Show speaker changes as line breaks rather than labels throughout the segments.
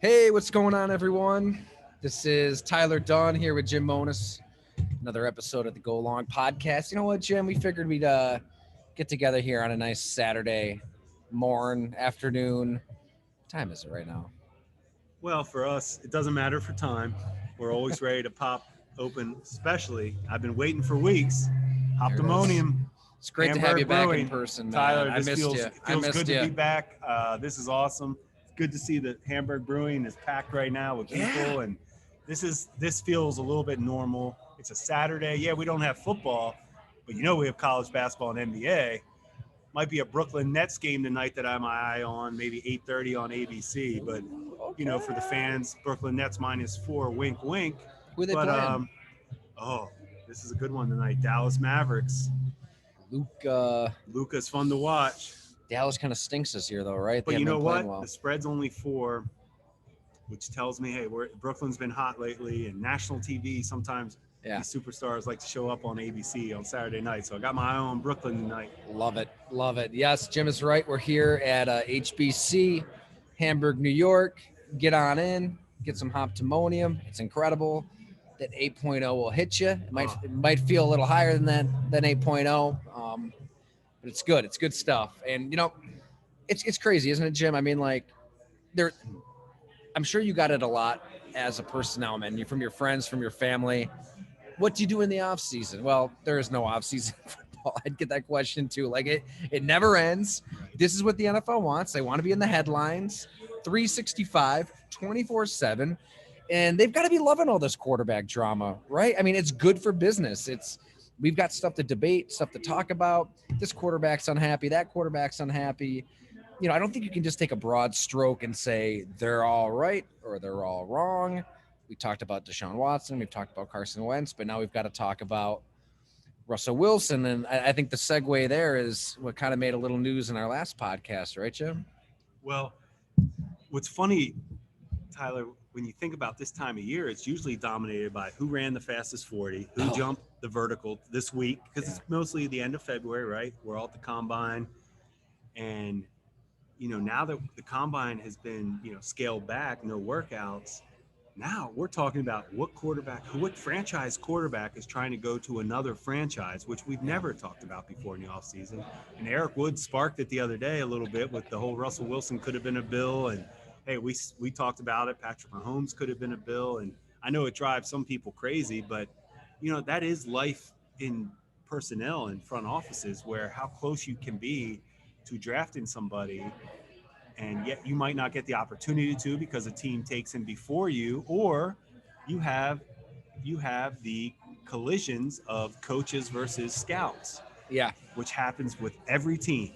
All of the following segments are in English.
Hey, what's going on, everyone? This is Tyler Dunn here with Jim Monis. Another episode of the Go Long podcast. You know what, Jim? We figured we'd get together here on a nice Saturday afternoon. What time is it right now?
Well, for us, it doesn't matter for time. We're always ready to pop open, especially, I've been waiting for weeks.
There it is.
Optimonium,
It's great to have you
Hamburg
back
Brewing.
in person, man.
Tyler,
I
this
missed
feels
you.
it
I
feels
missed
good
you.
to be back. This is awesome. It's good to see that Hamburg Brewing is packed right now with people, and this feels a little bit normal. It's a Saturday. Yeah, we don't have football, but we have college basketball and NBA. Might be a Brooklyn Nets game tonight that I have my eye on, maybe 8:30 on ABC. But for the fans, Brooklyn Nets -4, wink, wink.
Who are they
But
playing?
This is a good one tonight. Dallas Mavericks.
Luke.
Luka's fun to watch.
Dallas kind of stinks this year, though, right?
But
They
you
haven't
know
been playing
what?
well.
The spread's only 4, which tells me, hey, Brooklyn's been hot lately, and national TV sometimes.
Yeah.
These superstars like to show up on ABC on Saturday night. So I got my eye on Brooklyn tonight.
Love it. Love it. Yes, Jim is right. We're here at HBC, Hamburg, New York. Get on in, get some Hoptimonium. It's incredible. That 8.0 will hit you. It might feel a little higher than 8.0, but it's good. It's good stuff. And, it's crazy, isn't it, Jim? I mean, like, I'm sure you got it a lot as a personnel man, from your friends, from your family. What do you do in the off season? Well, there is no off season football. I'd get that question too. Like it never ends. This is what the NFL wants. They want to be in the headlines, 365, 24/7, and they've got to be loving all this quarterback drama, right? I mean, it's good for business. We've got stuff to debate, stuff to talk about. This quarterback's unhappy, that quarterback's unhappy. I don't think you can just take a broad stroke and say they're all right or they're all wrong. We talked about Deshaun Watson. We've talked about Carson Wentz, but now we've got to talk about Russell Wilson. And I think the segue there is what kind of made a little news in our last podcast, right, Jim?
Well, what's funny, Tyler, when you think about this time of year, it's usually dominated by who ran the fastest 40, who jumped the vertical this week, because it's mostly the end of February, right? We're all at the combine. And, now that the combine has been, scaled back, no workouts, now we're talking about what franchise quarterback is trying to go to another franchise, which we've never talked about before in the offseason. And Eric Wood sparked it the other day a little bit with the whole Russell Wilson could have been a Bill. And, hey, we talked about it. Patrick Mahomes could have been a Bill. And I know it drives some people crazy, but, that is life in personnel and front offices, where how close you can be to drafting somebody, and yet you might not get the opportunity to because a team takes him before you, or you have the collisions of coaches versus scouts.
Yeah.
Which happens with every team.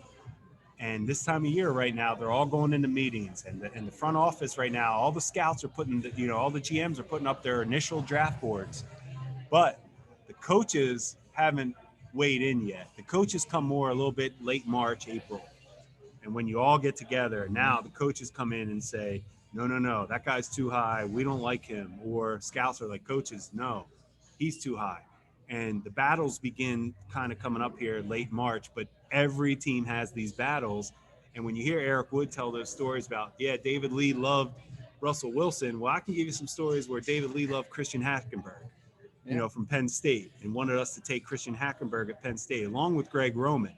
And this time of year right now, they're all going into meetings, and the front office right now, all the scouts are putting, all the GMs are putting up their initial draft boards, but the coaches haven't weighed in yet. The coaches come more a little bit late March, April. And when you all get together, now the coaches come in and say, no, that guy's too high. We don't like him. Or scouts are like, coaches, no, he's too high. And the battles begin kind of coming up here late March, but every team has these battles. And when you hear Eric Wood tell those stories about, David Lee loved Russell Wilson, well, I can give you some stories where David Lee loved Christian Hackenberg, from Penn State, and wanted us to take Christian Hackenberg at Penn State, along with Greg Roman,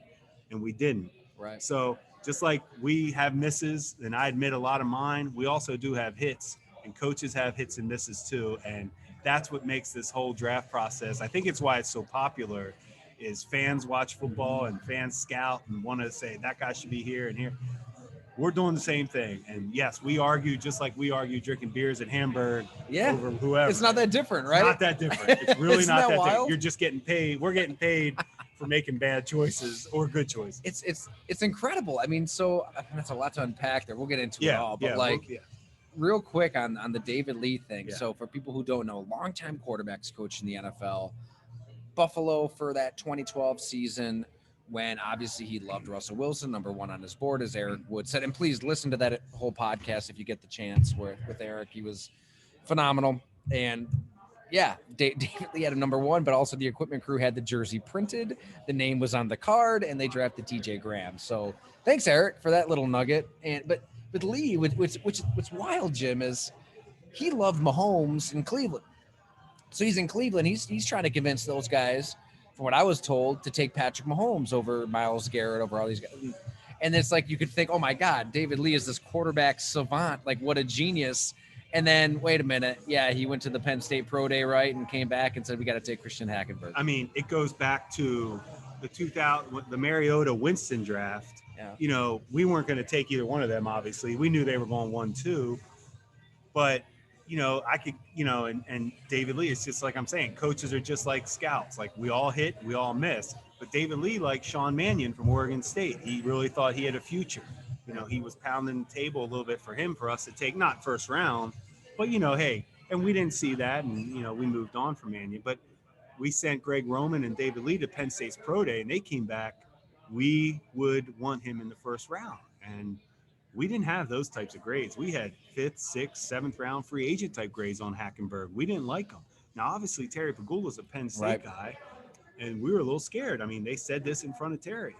and we didn't.
Right.
So just like we have misses, and I admit a lot of mine, we also do have hits, and coaches have hits and misses too. And that's what makes this whole draft process, I think it's why it's so popular, is fans watch football and fans scout and want to say that guy should be here and here. We're doing the same thing. And yes, we argue just like we argue drinking beers at Hamburg over whoever.
It's not that different, right?
Not that different. It's really not that different. You're just getting paid. We're getting paid for making bad choices or good choices.
It's incredible. I mean, so that's a lot to unpack there. We'll get into it all. But real quick on the David Lee thing.
Yeah.
So for people who don't know, longtime quarterbacks coach in the NFL, Buffalo for that 2012 season, when obviously he loved Russell Wilson, number one on his board, as Eric Wood said. And please listen to that whole podcast if you get the chance with Eric. He was phenomenal. And David Lee had a number one, but also the equipment crew had the jersey printed. The name was on the card, and they drafted TJ Graham. So thanks, Eric, for that little nugget. But With Lee, what's wild, Jim, is he loved Mahomes in Cleveland. So he's in Cleveland. He's trying to convince those guys, from what I was told, to take Patrick Mahomes over Myles Garrett, over all these guys. And it's like you could think, oh my God, David Lee is this quarterback savant. Like, what a genius. And then, wait a minute. Yeah, he went to the Penn State Pro Day, right? And came back and said, we got to take Christian Hackenberg.
I mean, it goes back to the Mariota Winston draft.
Yeah.
You know, we weren't going to take either one of them, obviously. We knew they were going 1-2. But, you know, I could, you know, and David Lee, it's just like I'm saying, coaches are just like scouts. Like, we all hit, we all miss. But David Lee, like Sean Mannion from Oregon State, he really thought he had a future. You know, he was pounding the table a little bit for us to take, not first round, but, you know, hey, and we didn't see that. And, you know, we moved on from Mannion. But we sent Greg Roman and David Lee to Penn State's Pro Day, and they came back. We would want him in the first round. And we didn't have those types of grades. We had 5th, 6th, 7th round free agent type grades on Hackenberg. We didn't like him. Now, obviously, Terry Pagula's a Penn State guy, and we were a little scared. I mean, they said this in front of Terry.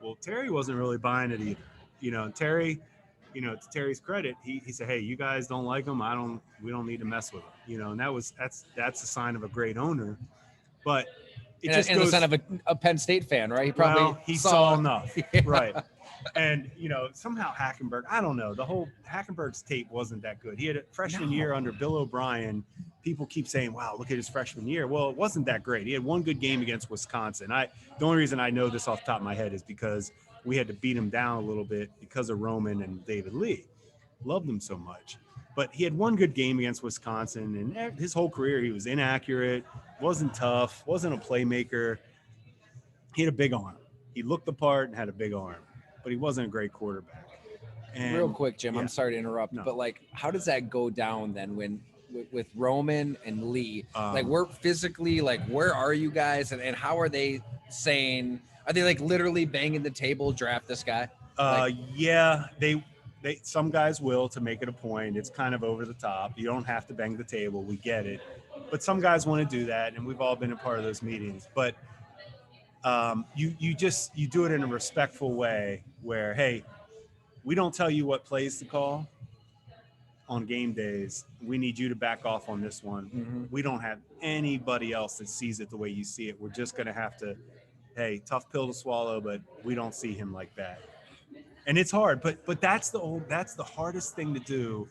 Well, Terry wasn't really buying it either. You know, Terry, you know, to Terry's credit, he said, hey, you guys don't like him. We don't need to mess with him. You know, and that's a sign of a great owner. But it just goes,
the son of a Penn State fan, right? He
probably saw enough,
yeah.
Right? And you know, somehow Hackenberg, I don't know, the whole Hackenberg's tape wasn't that good. He had a freshman year under Bill O'Brien. People keep saying, "Wow, look at his freshman year." Well, it wasn't that great. He had one good game against Wisconsin. The only reason I know this off the top of my head is because we had to beat him down a little bit because of Roman and David Lee. Loved him so much. But he had one good game against Wisconsin, and his whole career he was inaccurate, wasn't tough, wasn't a playmaker. He had a big arm. He looked the part and had a big arm, but he wasn't a great quarterback. And,
real quick, Jim, I'm sorry to interrupt, but like, how does that go down then when with Roman and Lee? Like, we're physically, like, where are you guys, and how are they saying? Are they like literally banging the table, draft this guy?
Yeah, they some guys will, to make it a point. It's kind of over the top. You don't have to bang the table. We get it. But some guys want to do that, and we've all been a part of those meetings. But you do it in a respectful way where, hey, we don't tell you what plays to call on game days. We need you to back off on this one. Mm-hmm. We don't have anybody else that sees it the way you see it. We're just going to have to, hey, tough pill to swallow, but we don't see him like that. And it's hard, but that's the hardest thing to do,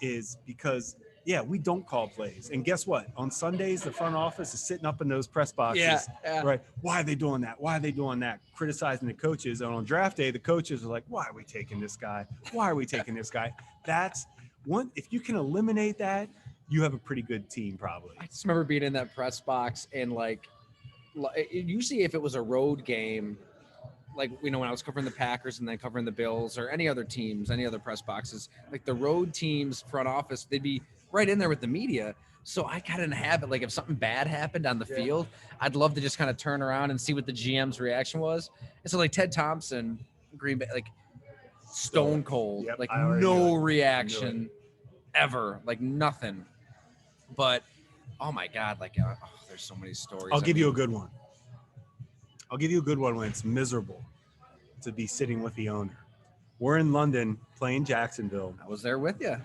is because, yeah, we don't call plays. And guess what? On Sundays, the front office is sitting up in those press boxes, right? Why are they doing that? Why are they doing that? Criticizing the coaches. And on draft day, the coaches are like, why are we taking this guy? Why are we taking this guy? That's one. If you can eliminate that, you have a pretty good team, probably.
I just remember being in that press box, and like usually if it was a road game, like, you know, when I was covering the Packers and then covering the Bills or any other teams, any other press boxes, like the road teams front office, they'd be right in there with the media. So I got in a habit, like if something bad happened on the field, I'd love to just kind of turn around and see what the GM's reaction was. And so like Ted Thompson, Green Bay, like stone cold, like no reaction ever, like nothing. But oh my God, like there's so many stories.
I'll give you a good one. I'll give you a good one when it's miserable to be sitting with the owner. We're in London playing Jacksonville.
I was there with you.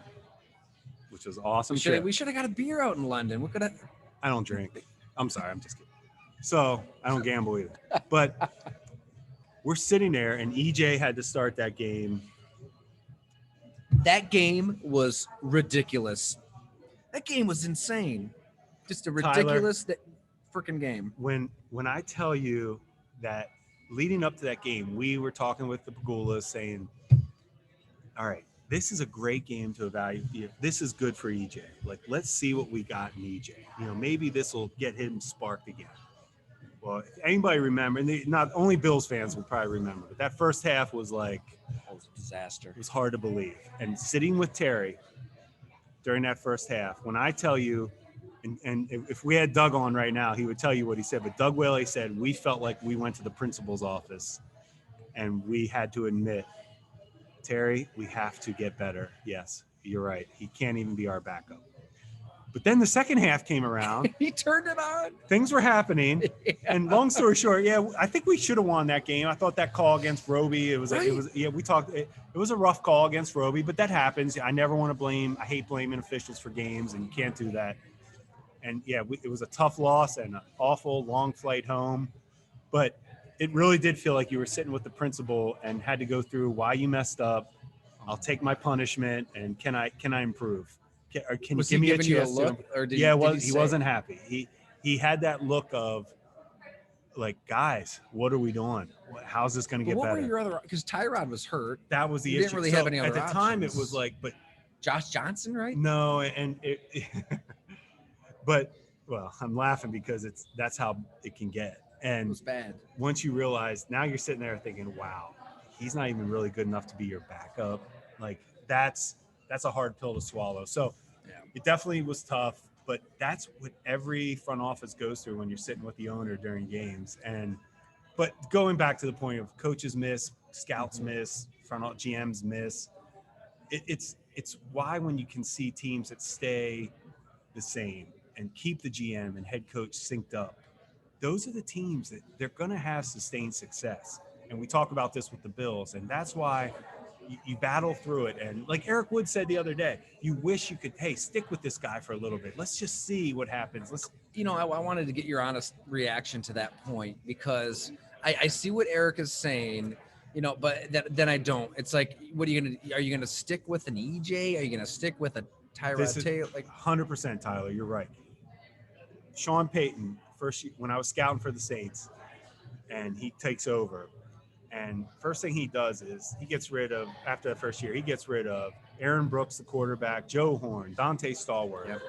Which was awesome.
We should have got a beer out in London. What could
I don't drink. I'm sorry, I'm just kidding. So I don't gamble either. But we're sitting there, and EJ had to start that game.
That game was ridiculous. That game was insane. Just a ridiculous freaking game.
When I tell you that leading up to that game, we were talking with the Pagulas saying, all right, this is a great game to evaluate. This is good for EJ. Like, let's see what we got in EJ. You know, maybe this will get him sparked again. Well, if anybody remember, and not only Bills fans will probably remember, but that first half was like,
that was a disaster. It
was hard to believe. And sitting with Terry during that first half, when I tell you, and if we had Doug on right now, he would tell you what he said. But Doug Whaley said, we felt like we went to the principal's office and we had to admit, Terry, we have to get better. Yes, you're right. He can't even be our backup. But then the second half came around.
He turned it on.
Things were happening.
Yeah.
And long story short, I think we should have won that game. I thought that call against Roby, we talked, it was a rough call against Roby, but that happens. I never want to blame. I hate blaming officials for games, and you can't do that. And it was a tough loss and an awful long flight home. But it really did feel like you were sitting with the principal and had to go through why you messed up. I'll take my punishment, and can I improve? Can
Was
you give
he
me a
giving you a
chance
look,
to?
or did
He wasn't happy. He had that look of like, guys, what are we doing? How's this going to get
what
better?
were your other? Because Tyrod was hurt.
That was the
You
issue.
didn't really have any other
at the time. It
options.
was like, but
Josh Johnson, right?
no, and but well, I'm laughing because that's how it can get.
It
And
was bad.
once you realize, now you're sitting there thinking, wow, he's not even really good enough to be your backup. Like that's a hard pill to swallow. So it definitely was tough, but that's what every front office goes through when you're sitting with the owner during games. But going back to the point of coaches miss, scouts miss, GMs miss, it's why when you can see teams that stay the same and keep the GM and head coach synced up, those are the teams that they're going to have sustained success. And we talk about this with the Bills, and that's why you battle through it. And like Eric Wood said the other day, you wish you could, hey, stick with this guy for a little bit. Let's just see what happens.
I wanted to get your honest reaction to that point, because I see what Eric is saying, but then I don't. It's like, are you going to stick with an EJ? Are you going to stick with a Tyrod Taylor? Like
100%, Tyler, you're right. Sean Payton, when I was scouting for the Saints, and he takes over, and first thing he does is he gets rid of, after the first year, he gets rid of Aaron Brooks, the quarterback, Joe Horn, Dante Stallworth,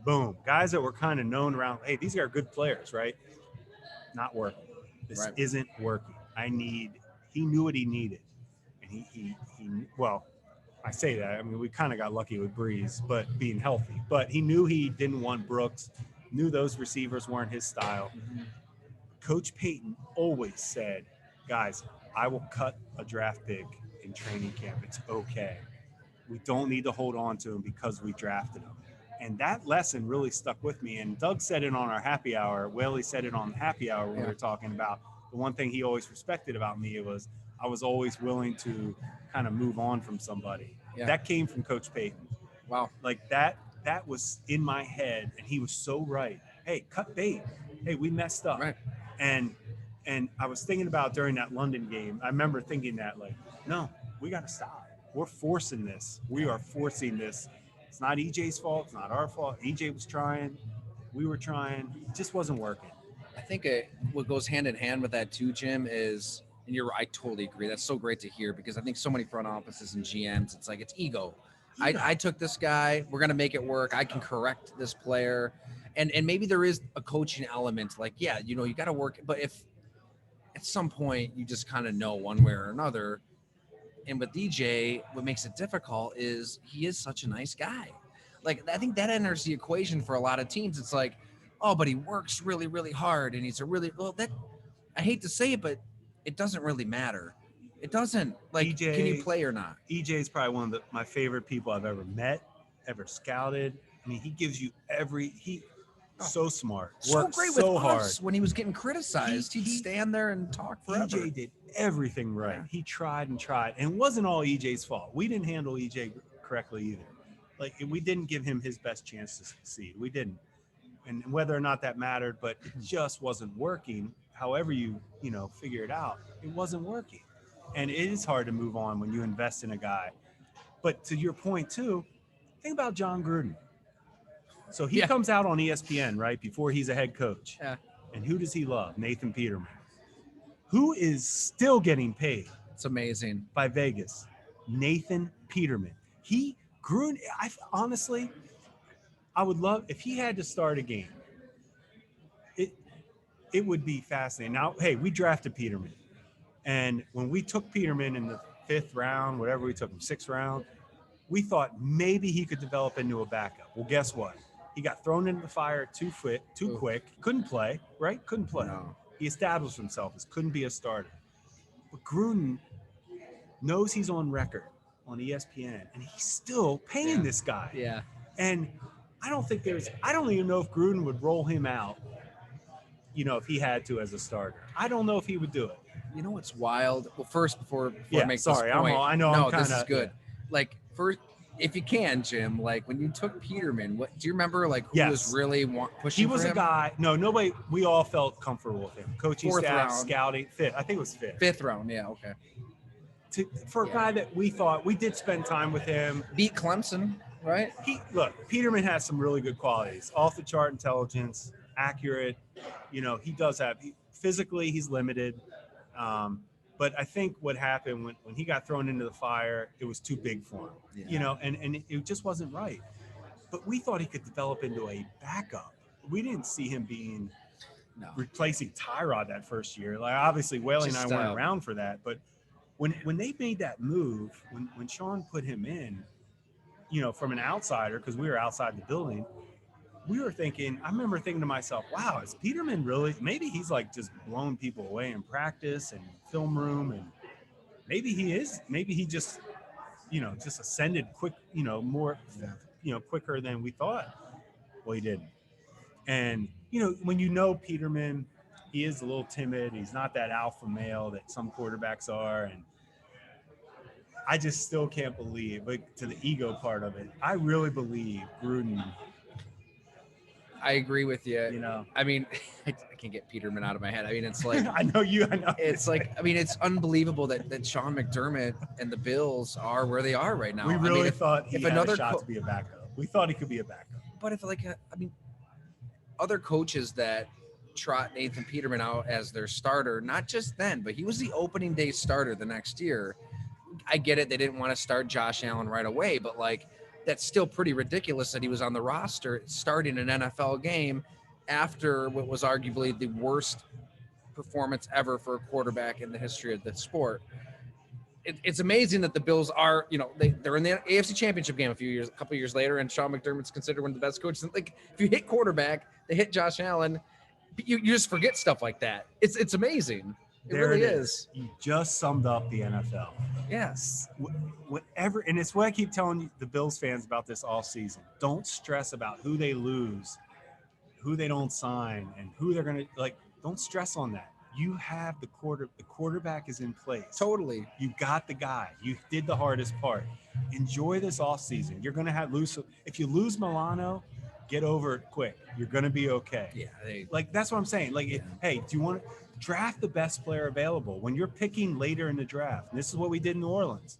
boom. Guys that were kind of known around, hey, these are good players, right? Not working. This isn't working. He knew what he needed. And I say that. I mean, we kind of got lucky with Breeze, but being healthy. But he knew he didn't want Brooks, knew those receivers weren't his style. Mm-hmm. Coach Payton always said, guys, I will cut a draft pick in training camp. It's okay. We don't need to hold on to him because we drafted him. And that lesson really stuck with me. And Doug said it on our happy hour. Whaley said it on happy hour when we were talking about the one thing he always respected about me was I was always willing to kind of move on from somebody. Yeah. That came from Coach Payton.
Wow.
Like that was in my head, and he was so right. Hey, cut bait. Hey, we messed up.
Right.
And I was thinking about during that London game, I remember thinking that, like, no, we got to stop. We're forcing this. We are forcing this. It's not EJ's fault. It's not our fault. EJ was trying. We were trying. It just wasn't working.
I think what goes hand in hand with that too, Jim, is, and I totally agree. That's so great to hear, because I think so many front offices and GMs, it's like, it's ego. Yeah. I took this guy. We're going to make it work. I can correct this player. And maybe there is a coaching element. Like, you got to work. But if at some point you just kind of know one way or another, and with DJ, what makes it difficult is he is such a nice guy. Like, I think that enters the equation for a lot of teams. It's like, oh, but he works really, really hard, and he's I hate to say it, but it doesn't really matter. It doesn't. Like, EJ, can you play or not?
EJ is probably one of my favorite people I've ever met, ever scouted. I mean, he gives you so smart.
So
works
great
so
with
hard.
Us when he was getting criticized. He'd stand there and talk forever.
EJ did everything right. Yeah. He tried and tried. And it wasn't all EJ's fault. We didn't handle EJ correctly either. Like, we didn't give him his best chance to succeed. We didn't. And whether or not that mattered, but it just wasn't working. However you figure it out, it wasn't working. And it is hard to move on when you invest in a guy. But to your point too, think about John Gruden. So he comes out on ESPN, right, before he's a head coach.
Yeah.
And who does he love? Nathan Peterman, who is still getting paid.
It's amazing.
By Vegas. Nathan Peterman. Gruden, honestly, I would love, if he had to start a game, it would be fascinating. Now, hey, we drafted Peterman. And when we took Peterman in the 5th round, whatever we took him, 6th round, we thought maybe he could develop into a backup. Well, guess what? He got thrown into the fire too quick. Couldn't play, right? Couldn't play.
No.
He established himself as couldn't be a starter. But Gruden knows he's on record on ESPN, and he's still paying this guy.
Yeah.
And I don't even know if Gruden would roll him out, if he had to as a starter. I don't know if he would do it.
You know what's wild? Well, first, before I
Yeah,
make
sorry,
this point,
I know
no,
I'm kind of
this is good. Like, first, if you can, Jim, like when you took Peterman, what do you remember? Like, who was
Yes.
really pushing?
He was
for
a
him?
guy. No, nobody. We all felt comfortable with him. Coaching
Fourth
staff,
round.
scouting, fifth. I think it was fifth.
Fifth round, yeah, okay.
For a guy that we thought we did spend time with him.
Beat Clemson, right?
Peterman has some really good qualities. Off the chart intelligence, accurate. He does have physically he's limited. But I think what happened when he got thrown into the fire, it was too big for him.
Yeah.
And it just wasn't right. But we thought he could develop into a backup. We didn't see him being replacing Tyrod that first year. Like obviously Whaley and I weren't around for that, but when they made that move, when Sean put him in, from an outsider, because we were outside the building, I remember thinking to myself, wow, is Peterman really, maybe he's like just blowing people away in practice and film room, and maybe he just, just ascended quick, more, quicker than we thought. Well, he didn't. And, when Peterman, he is a little timid. He's not that alpha male that some quarterbacks are. And I just still can't believe, like, to the ego part of it, I really believe Gruden.
I agree with you. I mean, I can't get Peterman out of my head. I mean, it's like
I know.
It's like, I mean, it's unbelievable that Sean McDermott and the Bills are where they are right now.
We really thought he had
another
a shot to be a backup. We thought he could be a backup.
But if other coaches that trot Nathan Peterman out as their starter, not just then, but he was the opening day starter the next year. I get it. They didn't want to start Josh Allen right away, but like, that's still pretty ridiculous that he was on the roster starting an NFL game after what was arguably the worst performance ever for a quarterback in the history of the sport. It's amazing that the Bills are, they're in the AFC Championship game a couple years later, and Sean McDermott's considered one of the best coaches. Like, if you hit quarterback, they hit Josh Allen, you just forget stuff like that. It's amazing. It really is.
You just summed up the NFL.
Yes.
Whatever, and it's what I keep telling the Bills fans about this all season. Don't stress about who they lose, who they don't sign, and who they're going to, don't stress on that. You have the quarterback is in place.
Totally.
You got the guy. You did the hardest part. Enjoy this off season. You're going to lose. If you lose Milano, get over it quick. You're going to be okay.
Yeah.
That's what I'm saying. Hey, do you want to draft the best player available when you're picking later in the draft? And this is what we did in New Orleans.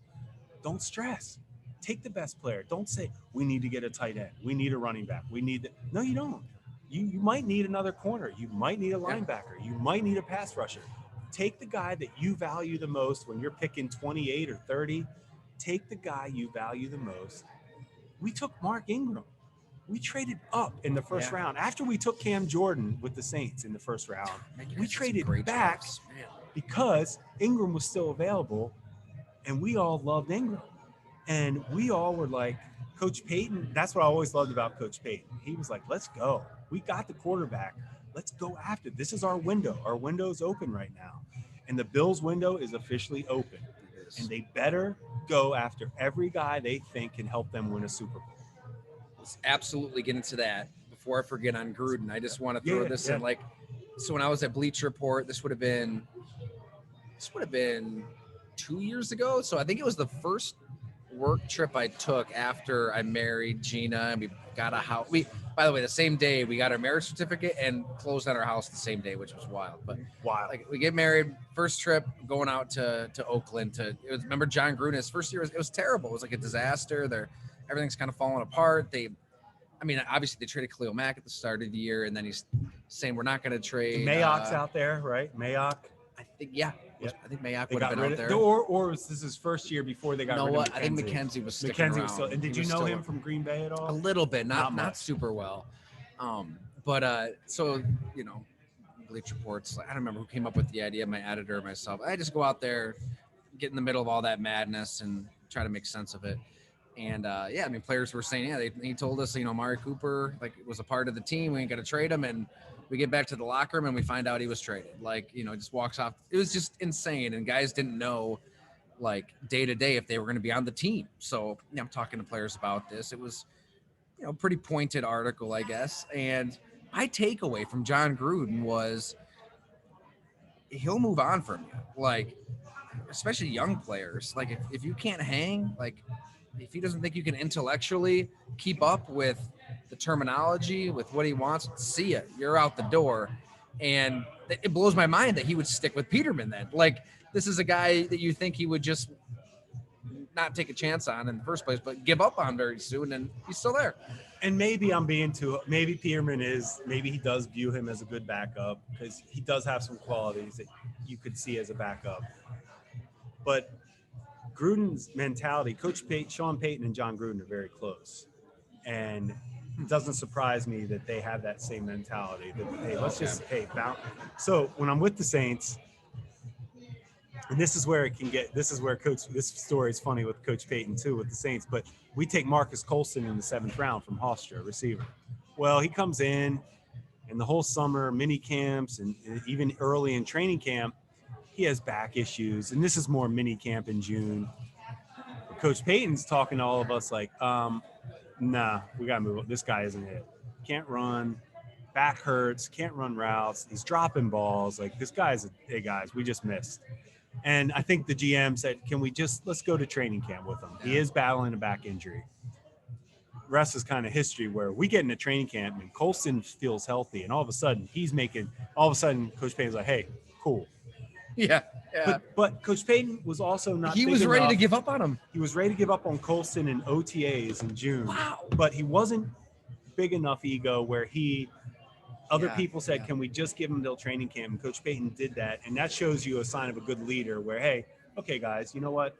Don't stress. Take the best player. Don't say we need to get a tight end. We need a running back. No, you don't. You might need another corner. You might need a linebacker. You might need a pass rusher. Take the guy that you value the most when you're picking 28 or 30. Take the guy you value the most. We took Mark Ingram. We traded up in the first round. After we took Cam Jordan with the Saints in the first round, we traded back because Ingram was still available, and we all loved Ingram. And we all were like, Coach Payton, that's what I always loved about Coach Payton. He was like, let's go. We got the quarterback. Let's go after it. This is our window. Our window is open right now. And the Bills' window is officially open. And they better go after every guy they think can help them win a Super Bowl.
Let's absolutely get into that. Before I forget on Gruden, I just want to throw this in. So when I was at Bleacher Report, this would have been 2 years ago. So I think it was the first work trip I took after I married Gina, and we got a house. By the way, the same day we got our marriage certificate and closed on our house the same day, which was wild. But we get married, first trip going out to Oakland. Remember John Gruden, his first year, it was terrible. It was like a disaster. Everything's kind of falling apart. Obviously they traded Khalil Mack at the start of the year, and then he's saying we're not going to trade.
Mayock's out there, right? Mayock.
I think Mayock would have been out there.
Or was this his first year before they got rid of McKenzie?
I think McKenzie was sticking around.
Was still, and did you know him from Green Bay at all?
A little bit, not super well. So Bleacher Report's, I don't remember who came up with the idea, my editor or myself. I just go out there, get in the middle of all that madness and try to make sense of it. And players were saying, he told us, Amari Cooper was a part of the team. We ain't gonna trade him, and we get back to the locker room and we find out he was traded. Just walks off. It was just insane, and guys didn't know day to day if they were going to be on the team. So I'm talking to players about this. It was pretty pointed article, I guess. And my takeaway from John Gruden was he'll move on from you. Like, especially young players. Like, if you can't hang, like, if he doesn't think you can intellectually keep up with the terminology, with what he wants, see it. You're out the door. And it blows my mind that he would stick with Peterman then. Like, this is a guy that you think he would just not take a chance on in the first place, but give up on very soon, and he's still there.
And maybe I'm being maybe Peterman maybe he does view him as a good backup because he does have some qualities that you could see as a backup. But Gruden's mentality, Sean Payton and John Gruden are very close. And it doesn't surprise me that they have that same mentality that, hey, bounce. So when I'm with the Saints, and this is where this story is funny with Coach Payton too, with the Saints, but we take Marcus Colston in the 7th round from Hofstra, receiver. Well, he comes in and the whole summer, mini camps, and even early in training camp, he has back issues. And this is more mini camp in June. Coach Payton's talking to all of us like, nah, we got to move. This guy isn't it. Can't run. Back hurts. Can't run routes. He's dropping balls. Like, this guy's, hey, guys, we just missed. And I think the GM said, let's go to training camp with him. He is battling a back injury. Rest is kind of history where we get into training camp and Colston feels healthy. And all of a sudden Coach Payton's like, hey, cool.
Yeah.
But Coach Payton was also not.
He was ready to give up on him.
He was ready to give up on Colston in OTAs in June.
Wow.
But he wasn't big enough ego where other people said, can we just give him till training camp? And Coach Payton did that. And that shows you a sign of a good leader where, hey, okay, guys, you know what?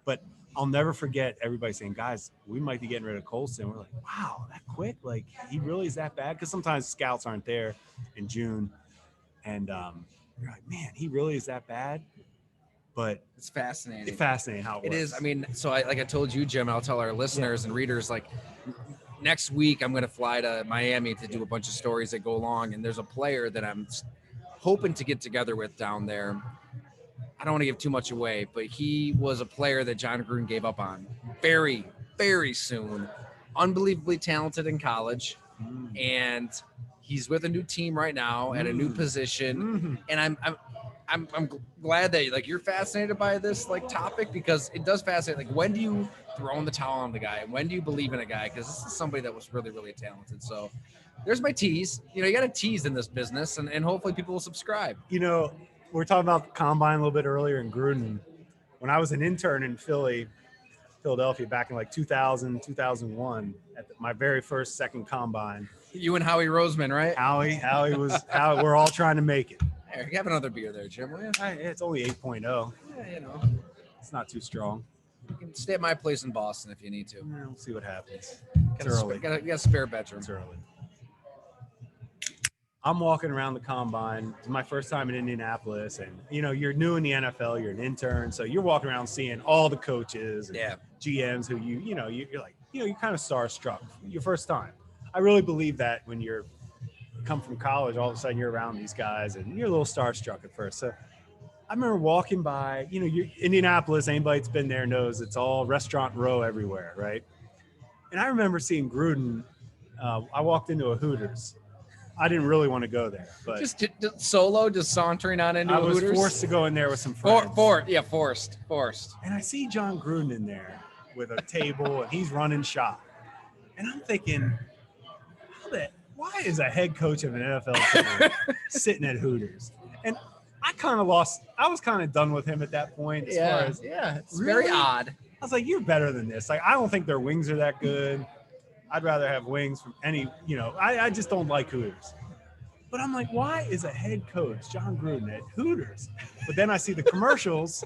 But I'll never forget everybody saying, guys, we might be getting rid of Colston. We're like, wow, that quick? Like, he really is that bad? Because sometimes scouts aren't there in June. And you're like, man, he really is that bad? But
it's fascinating.
It's fascinating how it works.
It is. I mean, so I told you, Jim, I'll tell our listeners and readers, like, next week I'm going to fly to Miami to do a bunch of stories that go along. And there's a player that I'm hoping to get together with down there. I don't want to give too much away, but he was a player that John Gruden gave up on very, very soon. Unbelievably talented in college. And he's with a new team right now at a new position. And I'm glad that, like, you're fascinated by this, like, topic, because it does fascinate. Like, when do you throw in the towel on the guy? When do you believe in a guy? Because this is somebody that was really, really talented. So there's my tease. You got to tease in this business, and hopefully people will subscribe.
We were talking about the combine a little bit earlier in Gruden. When I was an intern in Philadelphia back in like 2000, 2001, at my very second combine.
You and Howie Roseman, right?
Howie we're all trying to make it.
Hey, have another beer there, Jim, will you?
It's only 8.0.
Yeah,
It's not too strong.
You can stay at my place in Boston if you need to.
Yeah, we'll see what happens.
It's early. Got a spare bedroom.
It's early. I'm walking around the combine. It's my first time in Indianapolis, and you're new in the NFL. You're an intern, so you're walking around seeing all the coaches and GMs who you're like, you're kind of starstruck your first time. I really believe that when you come from college, all of a sudden you're around these guys and you're a little starstruck at first. So I remember walking by, Indianapolis, anybody that's been there knows it's all restaurant row everywhere, right? And I remember seeing Gruden. I walked into a Hooters. I didn't really want to go there, but
just sauntering on into Hooters.
I was forced to go in there with some friends.
Forced.
And I see John Gruden in there with a table, and he's running shop. And I'm thinking, why is a head coach of an NFL team sitting at Hooters? And I was kind of done with him at that point.
It's very odd.
I was like, you're better than this. Like, I don't think their wings are that good. I'd rather have wings from I just don't like Hooters. But I'm like, why is a head coach, John Gruden, at Hooters? But then I see the commercials.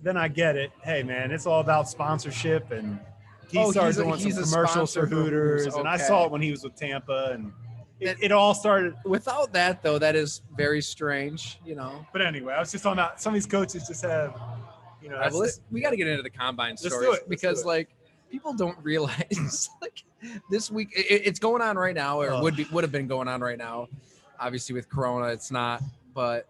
Then I get it. Hey, man, it's all about sponsorship. And he started doing some commercials for Hooters. Okay. And I saw it when he was with Tampa. And it all started.
Without that, though, that is very strange,
But anyway, I was just talking about some of these coaches just have,
we got to get into the combine stories because, like, people don't realize, like, this week it's going on right now, or would have been going on right now. Obviously, with Corona, it's not. But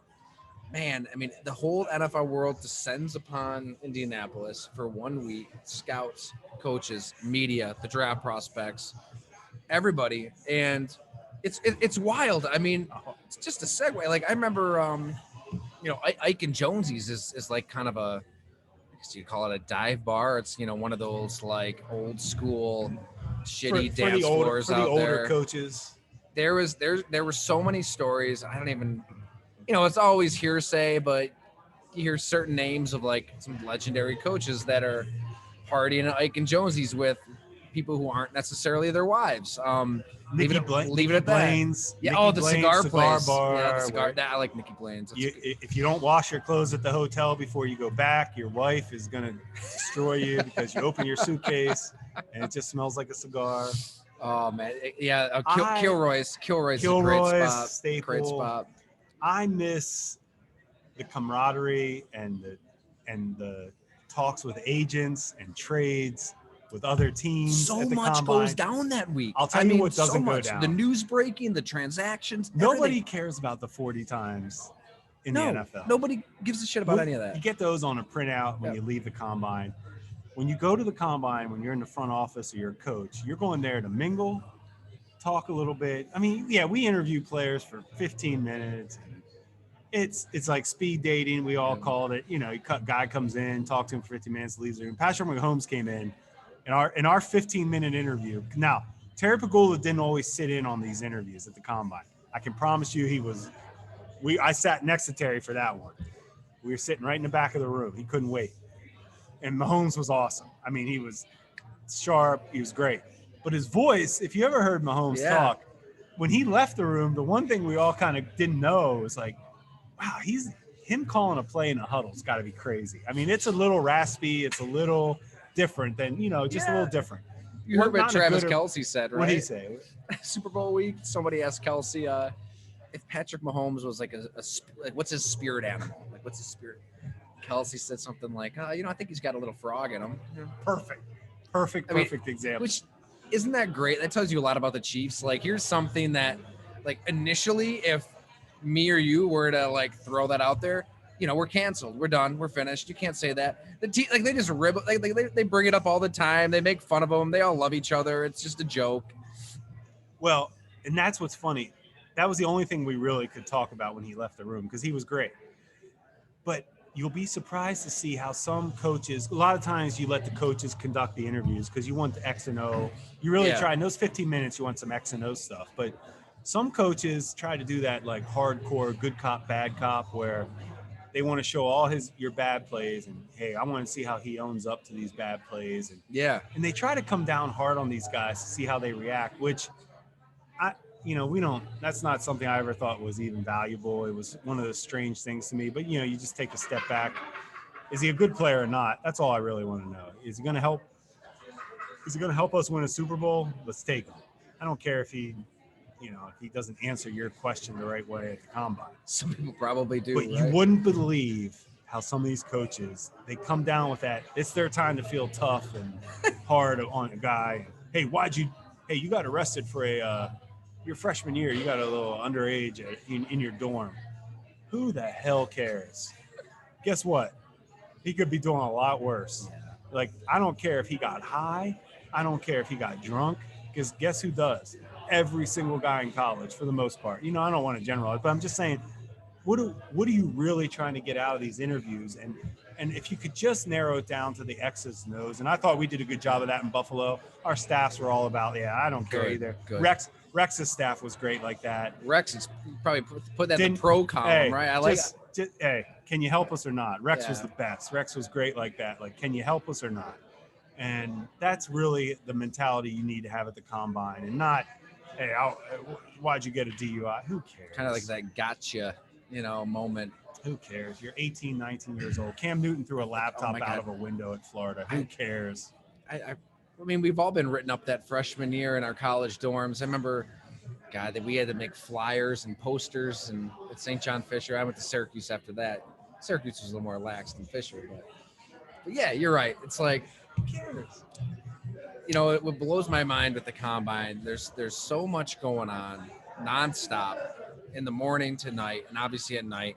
man, I mean, the whole NFL world descends upon Indianapolis for 1 week. Scouts, coaches, media, the draft prospects, everybody, and it's wild. I mean, it's just a segue. Like I remember, Ike and Jonesy's is like kind of a, I guess you call it a dive bar. It's one of those like old school, shitty dance floors
for the
out
older
there.
coaches.
There were so many stories. I don't even, it's always hearsay, but you hear certain names of like some legendary coaches that are partying at Ike and Jonesy's with people who aren't necessarily their wives. Leave it at that.
Blaine's,
Yeah.
Nikki
The
Blaine's
cigar place.
bar.
Yeah, the cigar. I like Nikki Blaine's.
If you don't wash your clothes at the hotel before you go back, your wife is gonna destroy you because you open your suitcase and it just smells like a cigar.
Oh man, yeah. Kilroy's is a great spot.
Staple.
Great spot.
I miss the camaraderie and the talks with agents and trades with other teams.
So
at the
much
combine.
goes down that week.
I'll tell you what doesn't go down.
The news breaking, the transactions.
Nobody
everything.
cares about the 40 times in
No,
the NFL.
Nobody gives a shit about any of that.
You get those on a printout when you leave the combine. When you go to the combine, when you're in the front office or you're a coach, you're going there to mingle, talk a little bit. I mean, yeah, we interview players for 15 minutes. It's like speed dating. We all called it. Guy comes in, talk to him for 15 minutes, leaves the room. Patrick Mahomes came in our 15-minute interview. Now, Terry Pagula didn't always sit in on these interviews at the combine. I can promise you he was. I sat next to Terry for that one. We were sitting right in the back of the room. He couldn't wait. And Mahomes was awesome. I mean, he was sharp. He was great. But his voice, if you ever heard Mahomes talk, when he left the room, the one thing we all kind of didn't know was like, wow, him calling a play in a huddle's got to be crazy. I mean, it's a little raspy. It's a little different than, just a little different.
You heard what Travis Kelce said, right?
What did he say?
Super Bowl week, somebody asked Kelce if Patrick Mahomes was like like what's his spirit animal? Like what's his spirit? Kelce said something like, I think he's got a little frog in him.
Perfect example.
Which isn't that great? That tells you a lot about the Chiefs. Like here's something that like initially if me or you were to like throw that out there, we're canceled. We're done. We're finished. You can't say that. The team, like they just rib, like they bring it up all the time. They make fun of them. They all love each other. It's just a joke.
Well, and that's what's funny. That was the only thing we really could talk about when he left the room because he was great. But you'll be surprised to see how some coaches, a lot of times you let the coaches conduct the interviews because you want the X and O. You really try. In those 15 minutes, you want some X and O stuff. But some coaches try to do that like hardcore good cop, bad cop where they want to show all your bad plays and, hey, I want to see how he owns up to these bad plays. And they try to come down hard on these guys to see how they react, which that's not something I ever thought was even valuable. It was one of those strange things to me, but you just take a step back. Is he a good player or not? That's all I really want to know. Is he going to help us win a Super Bowl? Let's take him. I don't care if he doesn't answer your question the right way at the combine.
Some people probably do.
But you wouldn't believe how some of these coaches, they come down with that. It's their time to feel tough and hard on a guy. Hey, you got arrested for your freshman year. You got a little underage in your dorm. Who the hell cares? Guess what? He could be doing a lot worse. Yeah. Like, I don't care if he got high. I don't care if he got drunk. Because guess who does? Every single guy in college, for the most part. I don't want to generalize, but I'm just saying, what are you really trying to get out of these interviews? And if you could just narrow it down to the X's and O's, and I thought we did a good job of that in Buffalo. Our staffs were all about, I don't care either. Good. Rex's staff was great like that.
Rex is probably put that in the pro column, right? I like it.
Hey, can you help us or not? Rex was the best. Rex was great like that. Like, can you help us or not? And that's really the mentality you need to have at the combine, and not, hey, why'd you get a DUI? Who cares?
Kind of like that gotcha, moment.
Who cares? You're 18, 19 years old. Cam Newton threw a laptop out of a window at Florida. Who cares?
I mean, we've all been written up that freshman year in our college dorms. I remember, that we had to make flyers and posters and at St. John Fisher. I went to Syracuse after that. Syracuse was a little more lax than Fisher, but yeah, you're right. It's like, who cares? What blows my mind with the combine, there's so much going on nonstop in the morning to night and obviously at night.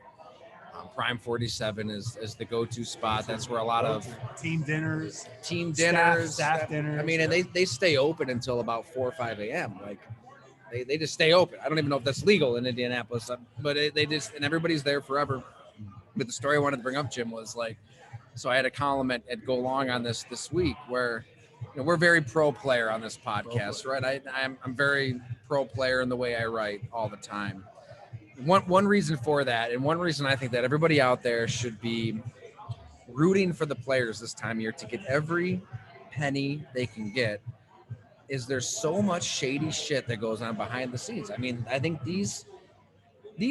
Prime 47 is the go-to spot. That's where a lot of
team dinners,
staff
dinners.
I mean, and they stay open until about 4 or 5 a.m. Like they just stay open. I don't even know if that's legal in Indianapolis, but they just, and everybody's there forever. But the story I wanted to bring up, Jim, was like, so I had a column at Go Long on this week where, we're very pro player on this podcast, right? I'm very pro player in the way I write all the time. One reason for that, and one reason I think that everybody out there should be rooting for the players this time of year to get every penny they can get, is there's so much shady shit that goes on behind the scenes. I mean, I think these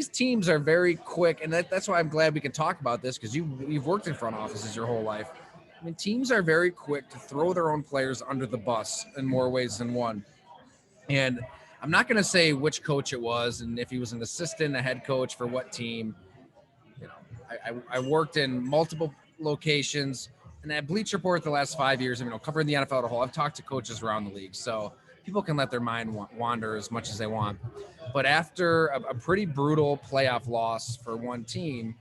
teams are very quick, and that's why I'm glad we can talk about this, because you've worked in front offices your whole life. I mean, teams are very quick to throw their own players under the bus in more ways than one. And I'm not going to say which coach it was and if he was an assistant, a head coach for what team. I worked in multiple locations, and at Bleacher Report the last 5 years, covering the NFL as a whole, I've talked to coaches around the league, so people can let their mind wander as much as they want. But after a pretty brutal playoff loss for one team,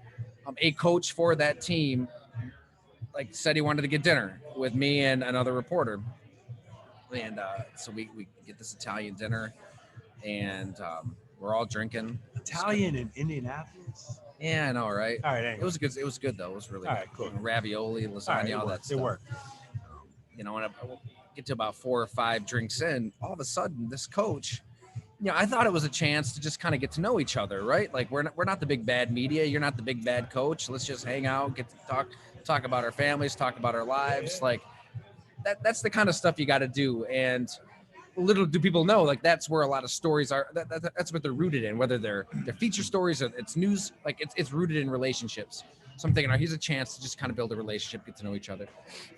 a coach for that team said he wanted to get dinner with me and another reporter, and so we get this Italian dinner, and we're all drinking.
Italian in Indianapolis.
Yeah, I know, right?
All right, anyway.
It was good though. It was really
all
good.
right, cool.
Ravioli, lasagna, all that stuff.
It worked.
And I get to about 4 or 5 drinks in, all of a sudden this coach, I thought it was a chance to just kind of get to know each other, right? Like we're not the big bad media. You're not the big bad coach. Let's just hang out, get to talk about our families, talk about our lives. Like that's the kind of stuff you got to do. And little do people know, that's where a lot of stories are. That's what they're rooted in, whether they're feature stories or it's news. It's rooted in relationships. So I'm thinking, here's a chance to just kind of build a relationship, get to know each other.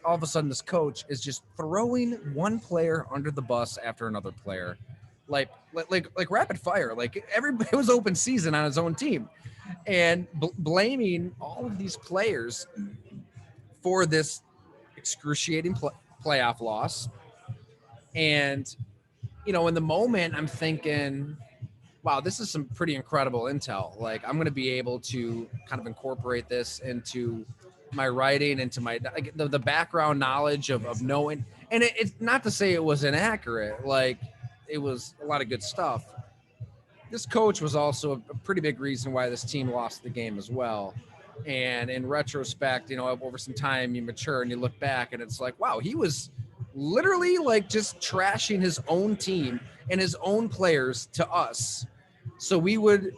All of a sudden, this coach is just throwing one player under the bus after another player, like rapid fire. Like everybody, it was open season on his own team, and blaming all of these players for this excruciating playoff loss. And in the moment, I'm thinking, wow, this is some pretty incredible intel. Like, I'm going to be able to kind of incorporate this into my writing, into my the background knowledge of knowing. And it's not to say it was inaccurate. Like, it was a lot of good stuff. This coach was also a pretty big reason why this team lost the game as well. And in retrospect, over some time, you mature and you look back, and it's like, wow, he was literally just trashing his own team and his own players to us, so we would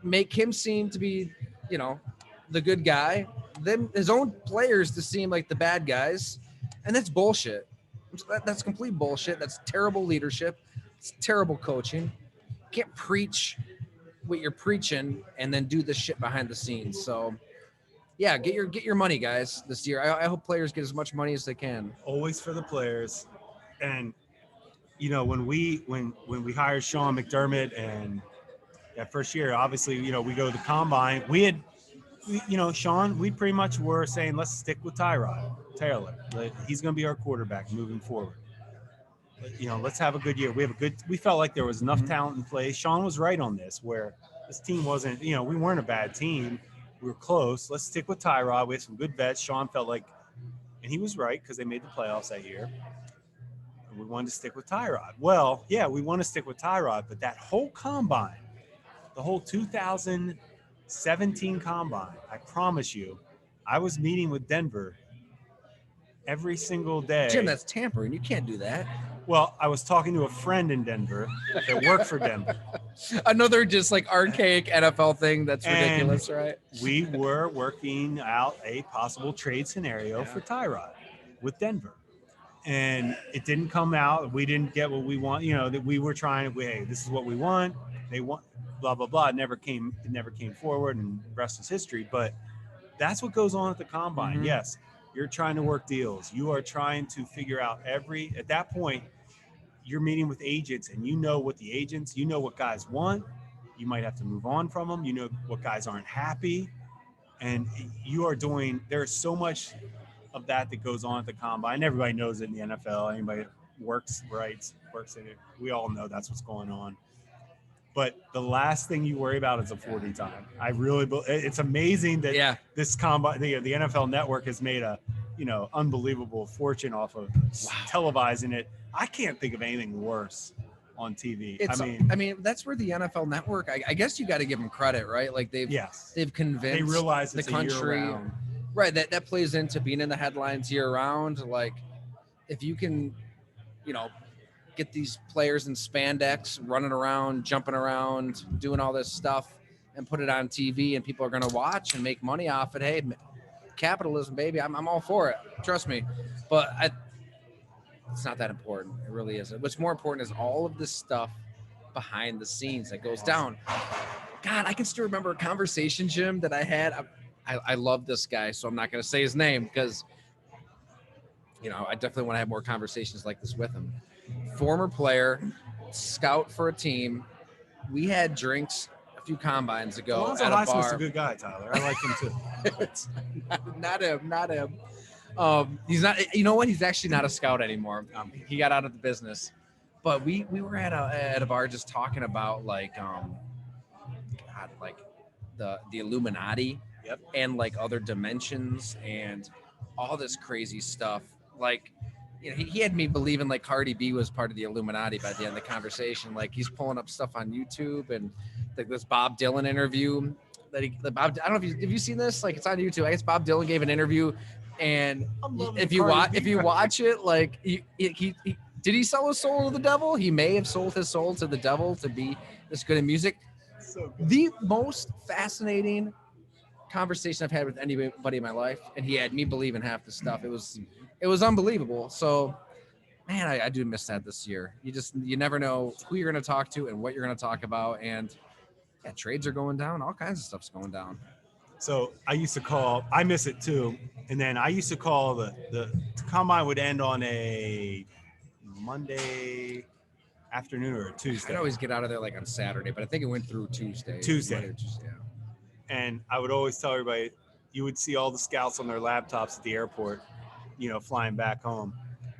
make him seem to be the good guy, then his own players to seem like the bad guys. And that's bullshit. That's complete bullshit. That's terrible leadership. It's terrible coaching. You can't preach what you're preaching and then do this shit behind the scenes. So yeah, get your money, guys, this year. I hope players get as much money as they can.
Always for the players. And when we hired Sean McDermott, and that first year, obviously, we go to the combine. Sean, we pretty much were saying, let's stick with Tyrod Taylor. He's going to be our quarterback moving forward. Let's have a good year. We felt like there was enough talent in place. Sean was right on this, where this team wasn't, we weren't a bad team. We were close. Let's stick with Tyrod. We had some good vets. Sean felt like, and he was right, because they made the playoffs that year. And we wanted to stick with Tyrod. Well, yeah, we want to stick with Tyrod, but that whole combine, the whole 2017 combine, I promise you, I was meeting with Denver every single day.
Jim, that's tampering. You can't do that.
Well, I was talking to a friend in Denver that worked for Denver.
Another just archaic NFL thing that's ridiculous, right?
We were working out a possible trade scenario for Tyrod with Denver. And it didn't come out. We didn't get what we want. That we were trying to, hey, this is what we want. They want, blah, blah, blah. It never came forward, and the rest is history. But that's what goes on at the combine. Mm-hmm. Yes, you're trying to work deals. You are trying to figure out at that point, you're meeting with agents, and what the agents, what guys want. You might have to move on from them. What guys aren't happy. And there's so much of that goes on at the combine. Everybody knows it in the NFL. Anybody that works in it, we all know that's what's going on. But the last thing you worry about is a 40 time. I really, it's amazing that this combine, the NFL Network has made a, unbelievable fortune off of televising it. I can't think of anything worse on TV.
I mean, that's where the NFL Network. I guess you got to give them credit, right? Like they've convinced
they realize
the
it's
country,
year-round.
right? That plays into being in the headlines year round. Like if you can, get these players in spandex running around, jumping around, doing all this stuff, and put it on TV, and people are going to watch and make money off it. Hey, capitalism, baby! I'm all for it. Trust me, but it's not that important. It really isn't. What's more important is all of this stuff behind the scenes that goes down. God, I can still remember a conversation, Jim, that I had. I love this guy, so I'm not going to say his name because, I definitely want to have more conversations like this with him. Former player, scout for a team. We had drinks a few combines ago at a bar.
Highsmith's a good guy, Tyler. I like him too.
It's not him. He's not. You know what? He's actually not a scout anymore. He got out of the business. But we were at a bar just talking about like the Illuminati, and like other dimensions and all this crazy stuff. Like, he had me believing like Cardi B was part of the Illuminati by the end of the conversation. Like he's pulling up stuff on YouTube and like this Bob Dylan interview that I don't know if you've seen this. Like it's on YouTube. I guess Bob Dylan gave an interview, and if you watch it, like he did he sell his soul to the devil? He may have sold his soul to the devil to be this good in music.
So good.
The most fascinating conversation I've had with anybody in my life, and he had me believing half the stuff. It was unbelievable. So, man, I do miss that this year. You never know who you're going to talk to and what you're going to talk about, and trades are going down. All kinds of stuff's going down.
So I miss it too. And then I used to call the combine would end on a Monday afternoon or a Tuesday.
I'd always get out of there like on Saturday, but I think it went through Tuesday.
And I would always tell everybody, you would see all the scouts on their laptops at the airport, flying back home.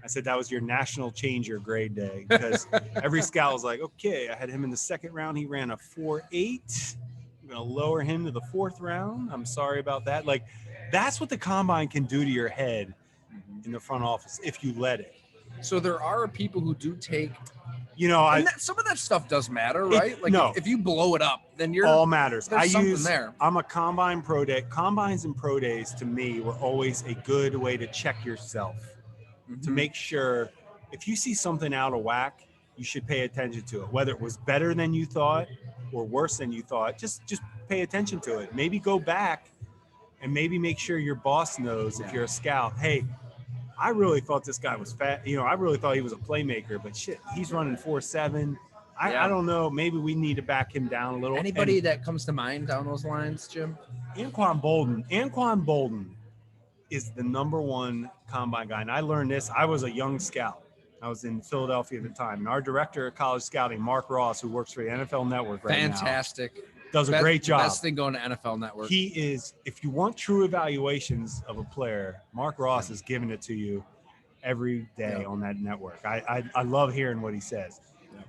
I said that was your national change your grade day, because every scout was like, okay, I had him in the second round. He ran a 4.8. I'm going to lower him to the fourth round. I'm sorry about that. Like, that's what the combine can do to your head in the front office if you let it.
So there are people who do take, some of that stuff does matter, right? If you blow it up, then you're
all matters.
There.
I'm a combine pro day. Combines and pro days to me were always a good way to check yourself, to make sure if you see something out of whack, you should pay attention to it. Whether it was better than you thought or worse than you thought, just pay attention to it. Maybe go back and maybe make sure your boss knows if you're a scout, hey, I really thought this guy was fat. I really thought he was a playmaker, but shit, he's running 4.7. I don't know. Maybe we need to back him down a little.
Anybody that comes to mind down those lines, Jim?
Anquan Bolden is the number one combine guy. And I learned this. I was a young scout. I was in Philadelphia at the time. And our director of college scouting, Mark Ross, who works for the NFL Network right now.
Fantastic.
Does a great job.
Best thing going to NFL Network.
He is, if you want true evaluations of a player, Mark Ross is giving it to you every day on that network. I love hearing what he says.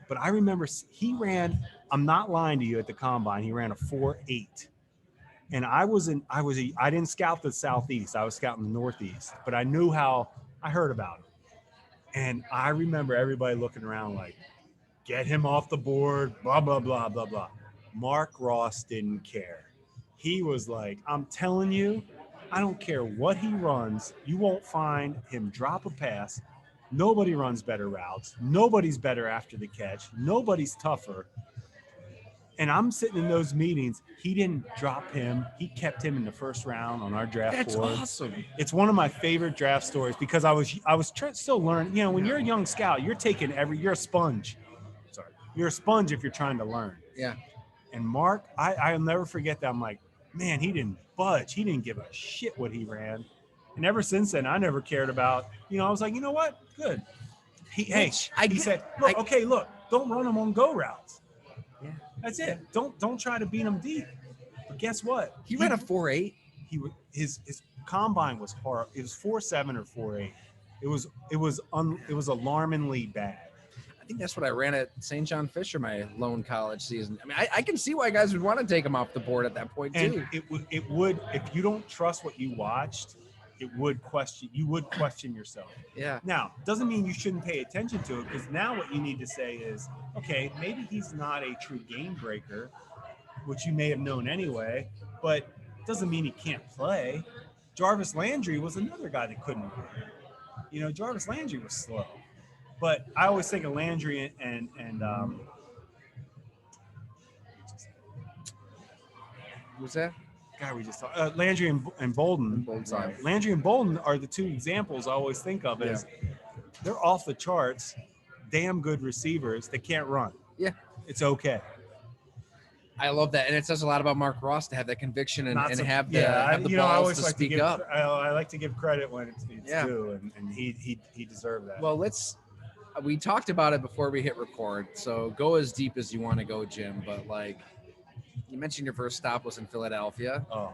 But I remember he ran, I'm not lying to you, at the combine, he ran a 4.8. And I didn't scout the Southeast. I was scouting the Northeast. But I heard about him. And I remember everybody looking around like, get him off the board, blah, blah, blah, blah, blah. Mark Ross didn't care. He was like, I'm telling you, I don't care what he runs. You won't find him drop a pass. Nobody runs better routes. Nobody's better after the catch. Nobody's tougher. And I'm sitting in those meetings. He didn't drop him. He kept him in the first round on our draft board.
That's awesome.
It's one of my favorite draft stories because I was still learning. When you're a young scout, you're a sponge. Sorry. You're a sponge if you're trying to learn.
Yeah.
And Mark, I'll never forget that. I'm like, man, he didn't budge. He didn't give a shit what he ran. And ever since then, I never cared about, I was like, you know what? Good. He said, look, don't run him on go routes.
Yeah.
That's it. Don't try to beat him deep. But guess what?
He ran a 4.8.
His combine was horrible. It was 4.7 or 4.8. It was alarmingly bad.
think that's what I ran at St. John Fisher my lone college season. I mean, I can see why guys would want to take him off the board at that point too.
And it would if you don't trust what you watched, you would question yourself.
Yeah.
Now, doesn't mean you shouldn't pay attention to it, because now what you need to say is, okay, maybe he's not a true game breaker, which you may have known anyway, but doesn't mean he can't play. Jarvis Landry was another guy that couldn't run. Jarvis Landry was slow. But I always think of Landry and
who's that?
guy we just talked. Landry and Bolden.
Sorry.
Landry and Bolden are the two examples I always think of as they're off the charts, damn good receivers that can't run.
Yeah.
It's okay.
I love that, and it says a lot about Mark Ross to have that conviction and have the
I
balls
always
to
like
speak
to give,
up.
I like to give credit when it's due, and he deserved that.
Well, we talked about it before we hit record, so go as deep as you want to go, Jim. But like you mentioned, your first stop was in Philadelphia.
Oh.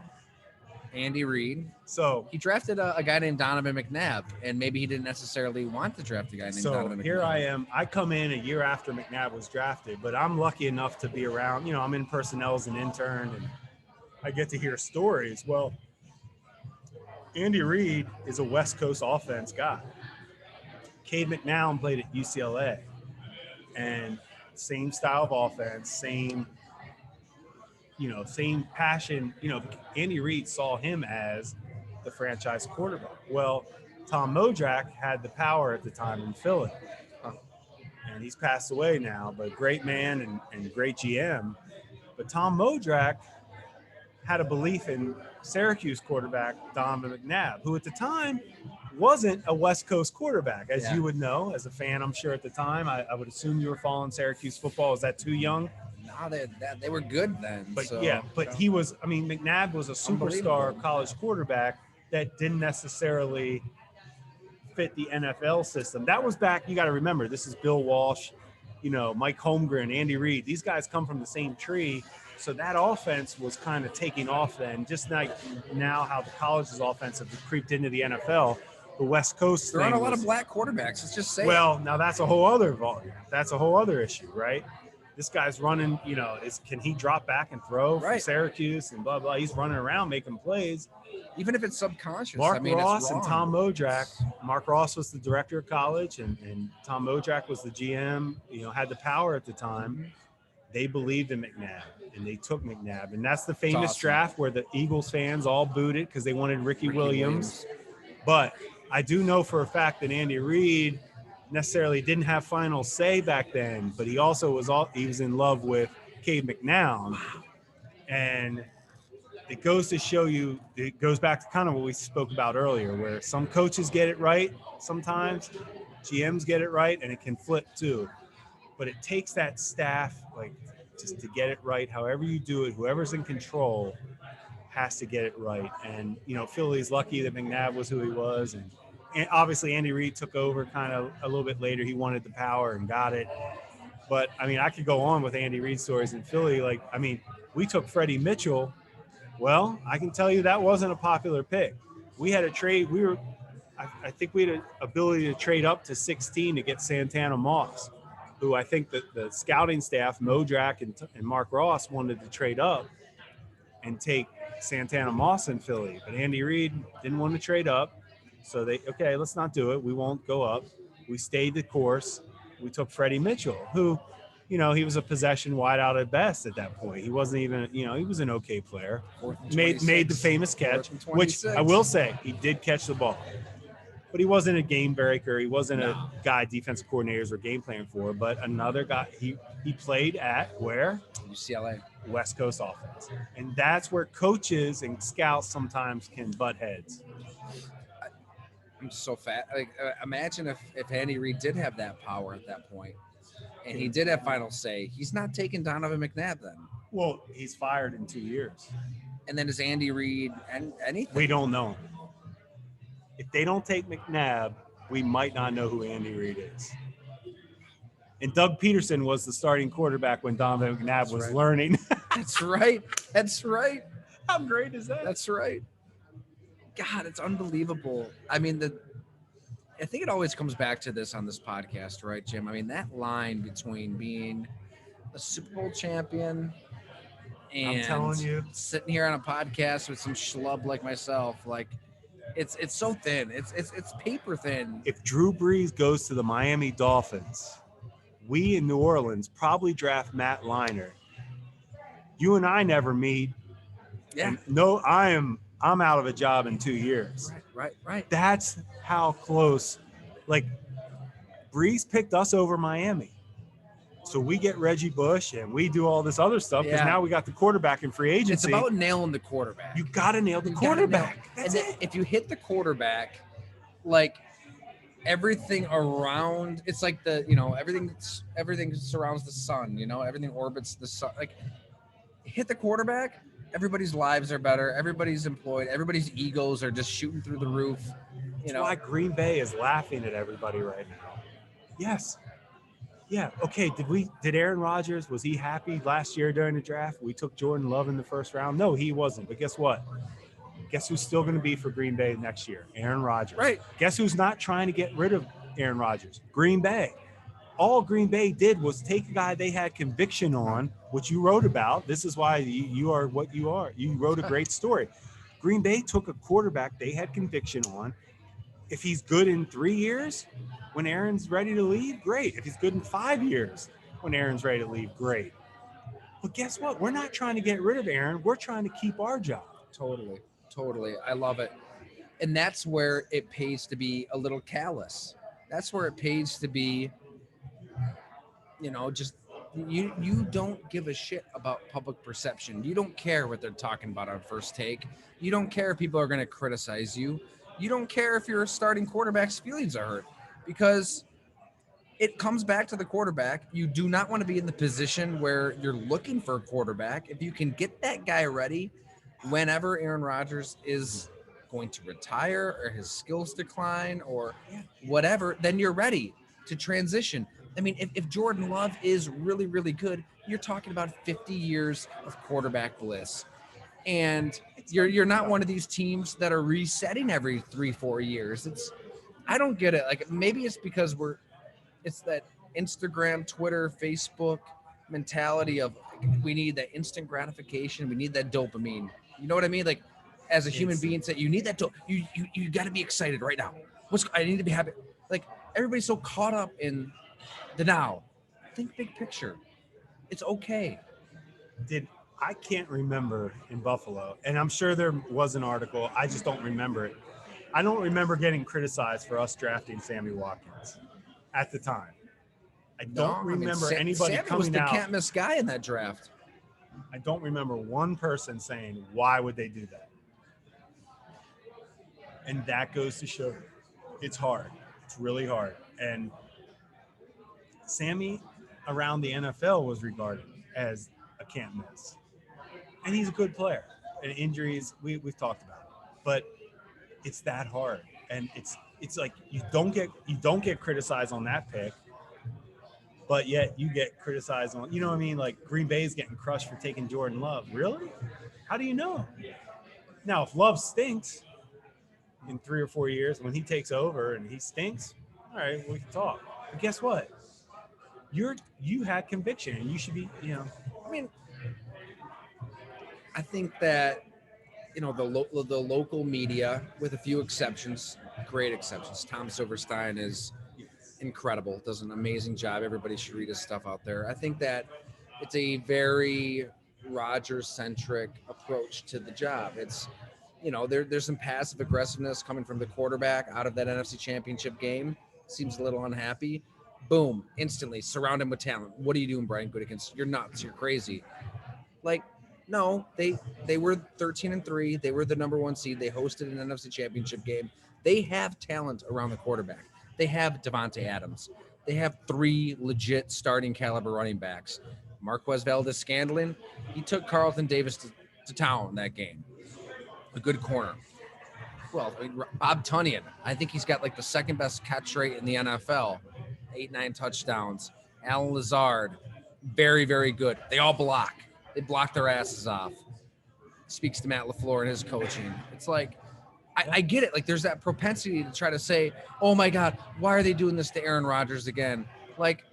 Andy Reid.
So
he drafted a guy named Donovan McNabb, and maybe he didn't necessarily want to draft a guy named Donovan McNabb.
So here I am. I come in a year after McNabb was drafted, but I'm lucky enough to be around. I'm in personnel as an intern, and I get to hear stories. Well, Andy Reid is a West Coast offense guy. Cade McNown played at UCLA, and same style of offense, same passion. Andy Reid saw him as the franchise quarterback. Well, Tom Modrak had the power at the time in Philly. And he's passed away now, but great man and great GM. But Tom Modrak had a belief in Syracuse quarterback Donovan McNabb, who at the time wasn't a West Coast quarterback, as you would know, as a fan, I'm sure at the time. I would assume you were following Syracuse football. Was that too young?
No, they were good then.
But
so,
he was, McNabb was a superstar college quarterback that didn't necessarily fit the NFL system. That was back, you got to remember, this is Bill Walsh, Mike Holmgren, Andy Reid. These guys come from the same tree. So that offense was kind of taking off then, just like now how the college's offense have creeped into the NFL. The West Coast
there aren't a lot of black quarterbacks. Let's just say.
Well, now that's a whole other volume. That's a whole other issue, right? This guy's running, can he drop back and throw from Syracuse and blah, blah. He's running around making plays.
Even if it's subconscious.
Mark Ross and Tom Modrak. Mark Ross was the director of college, and Tom Modrak was the GM, had the power at the time. They believed in McNabb, and they took McNabb. And that's the famous draft where the Eagles fans all booed it because they wanted Ricky Williams. But I do know for a fact that Andy Reid necessarily didn't have final say back then, but he also was in love with Cade McNown. And it goes to show you, it goes back to kind of what we spoke about earlier, where some coaches get it right sometimes, GMs get it right, and it can flip too. But it takes that staff, just to get it right. However you do it, whoever's in control has to get it right. And, Philly's lucky that McNabb was who he was. And obviously Andy Reid took over kind of a little bit later. He wanted the power and got it. But, I could go on with Andy Reid stories in Philly. We took Freddie Mitchell. Well, I can tell you that wasn't a popular pick. We had a trade. I think we had an ability to trade up to 16 to get Santana Moss, who I think that the scouting staff, Modrak and Mark Ross, wanted to trade up and take Santana Moss in Philly. But Andy Reid didn't want to trade up. So let's not do it. We won't go up. We stayed the course. We took Freddie Mitchell, who, he was a possession wideout at best at that point. He wasn't even, he was an okay player. Made the famous catch, which I will say he did catch the ball. But he wasn't a game breaker. He wasn't a guy defensive coordinators were game planning for. But another guy, he played at where?
UCLA.
West Coast offense. And that's where coaches and scouts sometimes can butt heads.
I'm so fat. Imagine if Andy Reid did have that power at that point, and he did have final say. He's not taking Donovan McNabb then.
Well, he's fired in 2 years.
And then is Andy Reid and anything?
We don't know. If they don't take McNabb, we might not know who Andy Reid is. And Doug Peterson was the starting quarterback when Donovan McNabb was learning.
That's right.
How great is that?
That's right. God, it's unbelievable. I think it always comes back to this on this podcast, right, Jim? I mean, that line between being a Super Bowl champion
I'm telling
and
you,
sitting here on a podcast with some schlub like myself, like it's so thin. It's paper thin.
if Drew Brees goes to the Miami Dolphins, we in New Orleans probably draft Matt Leinart. You and I never meet.
Yeah.
And no, I'm out of a job in 2 years.
Right.
That's how close. Like Brees picked us over Miami. So we get Reggie Bush and we do all this other stuff because now we got the quarterback in free agency.
It's about nailing the quarterback.
You got to nail the quarterback. That's
and
it.
If you hit the quarterback, like everything around, it's like everything surrounds the sun. Everything orbits the sun. Like hit the quarterback, everybody's lives are better. Everybody's employed. Everybody's egos are just shooting through the roof.
That's why Green Bay is laughing at everybody right now. Yes. Yeah. Okay. Did Aaron Rodgers, was he happy last year during the draft? We took Jordan Love in the first round. No, he wasn't. But guess what? Guess who's still going to be for Green Bay next year? Aaron Rodgers.
Right.
Guess who's not trying to get rid of Aaron Rodgers? Green Bay. All Green Bay did was take a guy they had conviction on, which you wrote about. This is why you are what you are. You wrote a great story. Green Bay took a quarterback they had conviction on. If he's good in 3 years, when Aaron's ready to leave, great. If he's good in 5 years, when Aaron's ready to leave, great. But guess what? We're not trying to get rid of Aaron. We're trying to keep our job.
Totally. I love it. And that's where it pays to be a little callous. That's where it pays to be, just you don't give a shit about public perception. You don't care what they're talking about on First Take. You don't care if people are going to criticize you. You don't care if your starting quarterback's feelings are hurt, because it comes back to the quarterback. You do not want to be in the position where you're looking for a quarterback. If you can get that guy ready whenever Aaron Rodgers is going to retire or his skills decline or whatever, then you're ready to transition. I mean, if Jordan Love is really, really good, you're talking about 50 years of quarterback bliss. And you're not one of these teams that are resetting every 3-4 years. I don't get it. Like maybe it's because it's that Instagram, Twitter, Facebook mentality of we need that instant gratification. We need that dopamine. You know what I mean? Like as a human being, that you need that. You got to be excited right now. I need to be happy. Like everybody's so caught up in the now. Think big picture. It's okay.
I can't remember in Buffalo, and I'm sure there was an article. I just don't remember it. I don't remember getting criticized for us drafting Sammy Watkins at the time. I don't remember anybody
Sammy
coming
was the
out.
can't miss guy in that draft.
I don't remember one person saying, why would they do that? And that goes to show it's hard. It's really hard. And Sammy around the NFL was regarded as a can't miss. And he's a good player. And injuries, we've talked about it. But it's that hard. And it's like you don't get criticized on that pick, but yet you get criticized on, you know what I mean? Like Green Bay's getting crushed for taking Jordan Love. Really? How do you know? Now, if Love stinks in 3 or 4 years, when he takes over and he stinks, all right, we can talk. But guess what? You had conviction, and you should be,
I mean, I think that, the local media, with a few exceptions, great exceptions. Tom Silverstein is incredible, does an amazing job. Everybody should read his stuff out there. I think that it's a very Rodgers-centric approach to the job. It's, there's some passive aggressiveness coming from the quarterback out of that NFC Championship game. Seems a little unhappy. Boom, instantly surround him with talent. What are you doing, Brian Gutekunst? You're nuts. You're crazy. Like, no, they were 13-3. They were the number 1 seed. They hosted an NFC Championship game. They have talent around the quarterback. They have Devontae Adams. They have 3 legit starting caliber running backs. Marquez Valdes-Scantling, he took Carlton Davis to town that game. A good corner. Well, Bob Tunyon, I think he's got like the second best catch rate in the NFL. 8-9 touchdowns. Alan Lazard, very, very good. They all block. They block their asses off. Speaks to Matt LaFleur and his coaching. It's like, I get it. Like, there's that propensity to try to say, "Oh my God, why are they doing this to Aaron Rodgers again?" Like,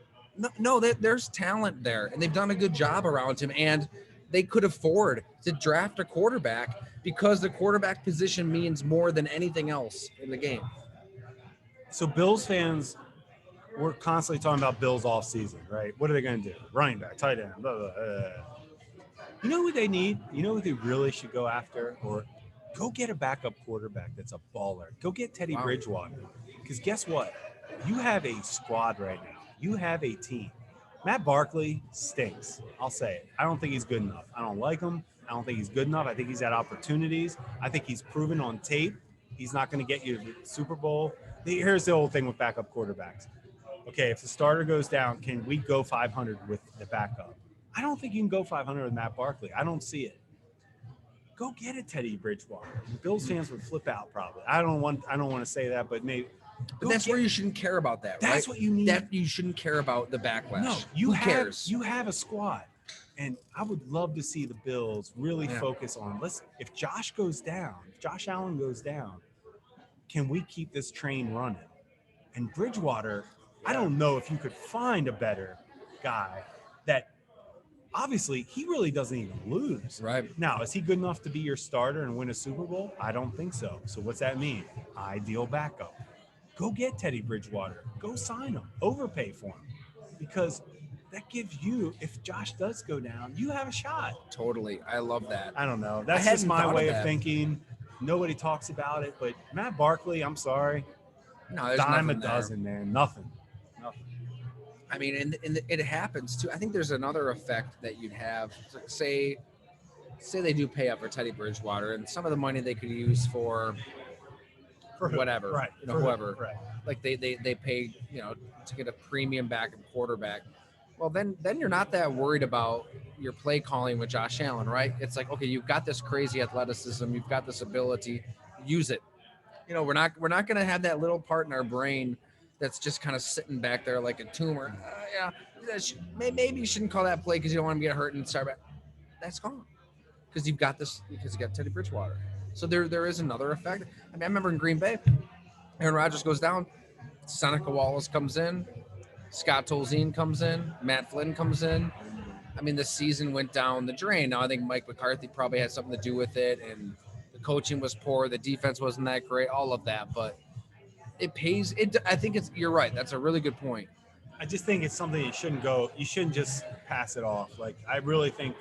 no, there's talent there, and they've done a good job around him, and they could afford to draft a quarterback because the quarterback position means more than anything else in the game.
So Bills fans, we're constantly talking about Bills off season, right? What are they going to do? Running back, tight end, blah, blah, blah. You know what they need? You know what they really should go after? Or go get a backup quarterback that's a baller. Go get Teddy Bridgewater. Because guess what? You have a squad right now. You have a team. Matt Barkley stinks. I'll say it. I don't think he's good enough. I don't like him. I don't think he's good enough. I think he's had opportunities. I think he's proven on tape he's not going to get you to the Super Bowl. Here's the whole thing with backup quarterbacks. Okay, if the starter goes down, can we go 500 with the backup? I don't think you can go 500 with Matt Barkley. I don't see it. Go get a Teddy Bridgewater. The Bills fans would flip out probably. I don't want to say that, but maybe.
But that's where you shouldn't care about that, right?
That's what you need.
That you shouldn't care about the backlash.
No,
Who cares?
You have a squad, and I would love to see the Bills really focus on. If Josh goes down, if Josh Allen goes down, can we keep this train running? And Bridgewater, I don't know if you could find a better guy that. Obviously, he really doesn't even lose.
Right.
Now, is he good enough to be your starter and win a Super Bowl? I don't think so. So what's that mean? Ideal backup. Go get Teddy Bridgewater. Go sign him. Overpay for him. Because that gives you, if Josh does go down, you have a shot.
Totally. I love that.
I don't know. That's just my way of thinking. Nobody talks about it. But Matt Barkley, I'm sorry.
No, there's
dime a
nothing
dozen, man. Nothing.
I mean, and it happens too. I think there's another effect that you'd have. Say they do pay up for Teddy Bridgewater, and some of the money they could use for whatever,
right?
Whoever.
Right.
Like they pay, to get a premium backup quarterback. Well, then you're not that worried about your play calling with Josh Allen, right? It's like, okay, you've got this crazy athleticism, you've got this ability, use it. We're not going to have that little part in our brain that's just kind of sitting back there like a tumor. Maybe you shouldn't call that play because you don't want him to get hurt and start back. That's gone because you got Teddy Bridgewater. So there is another effect. I mean, I remember in Green Bay, Aaron Rodgers goes down, Seneca Wallace comes in, Scott Tolzien comes in, Matt Flynn comes in. I mean, the season went down the drain. Now I think Mike McCarthy probably had something to do with it, and the coaching was poor, the defense wasn't that great, all of that, but it pays. I think you're right. That's a really good point.
I just think it's something you shouldn't just pass it off. Like, I really think,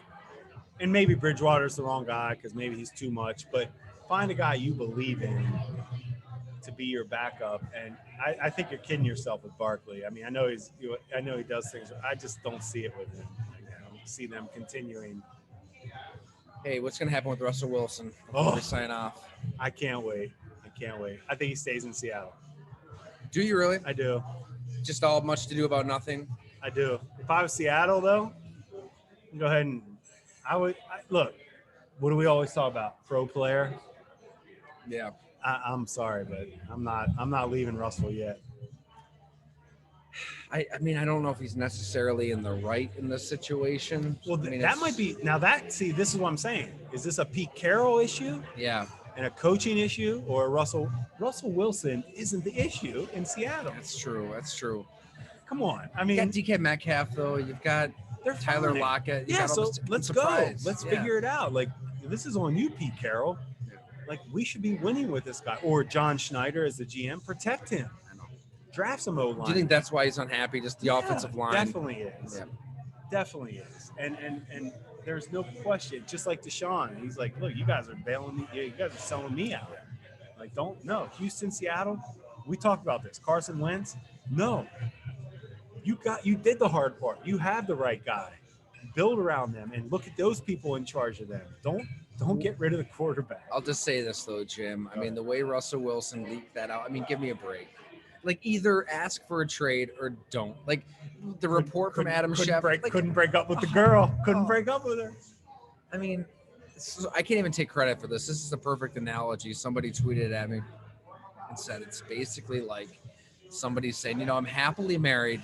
and maybe Bridgewater's the wrong guy because maybe he's too much, but find a guy you believe in to be your backup. And I think you're kidding yourself with Barkley. I mean, I know he does things. I just don't see it with him. I don't see them continuing.
Hey, what's going to happen with Russell Wilson before we sign off?
I can't wait. I think he stays in Seattle.
Do you really?
I do.
Just all much to do about nothing?
I do. If I was Seattle, though, go ahead and look, what do we always talk about? Pro player?
Yeah.
I'm sorry, but I'm not leaving Russell yet.
I mean, I don't know if he's necessarily in the right in this situation.
Well, that might be. Now this is what I'm saying. Is this a Pete Carroll issue?
Yeah.
And a coaching issue, or Russell Wilson isn't the issue in Seattle?
That's true.
Come on. I mean,
you got DK Metcalf, though. You've got Tyler Lockett.
Yeah, so let's go. Let's figure it out. Like, this is on you, Pete Carroll. Like, we should be winning with this guy. Or John Schneider as the GM. Protect him. Draft some O-line.
Do you think that's why he's unhappy? Just the offensive line?
Definitely is. Yeah. Definitely is. And there's no question. Just like Deshaun, he's like, look, you guys are bailing me. You guys are selling me out. Like, Houston, Seattle. We talked about this. Carson Wentz. No. You did the hard part. You have the right guy. Build around them and look at those people in charge of them. Don't get rid of the quarterback.
I'll just say this though, Jim. I mean, the way Russell Wilson leaked that out. I mean, give me a break. Like, either ask for a trade or don't. Like, the report from Adam Schefter.
Couldn't break up with the girl. Couldn't break up with her.
I mean, I can't even take credit for this. This is the perfect analogy. Somebody tweeted at me and said it's basically like somebody saying, I'm happily married,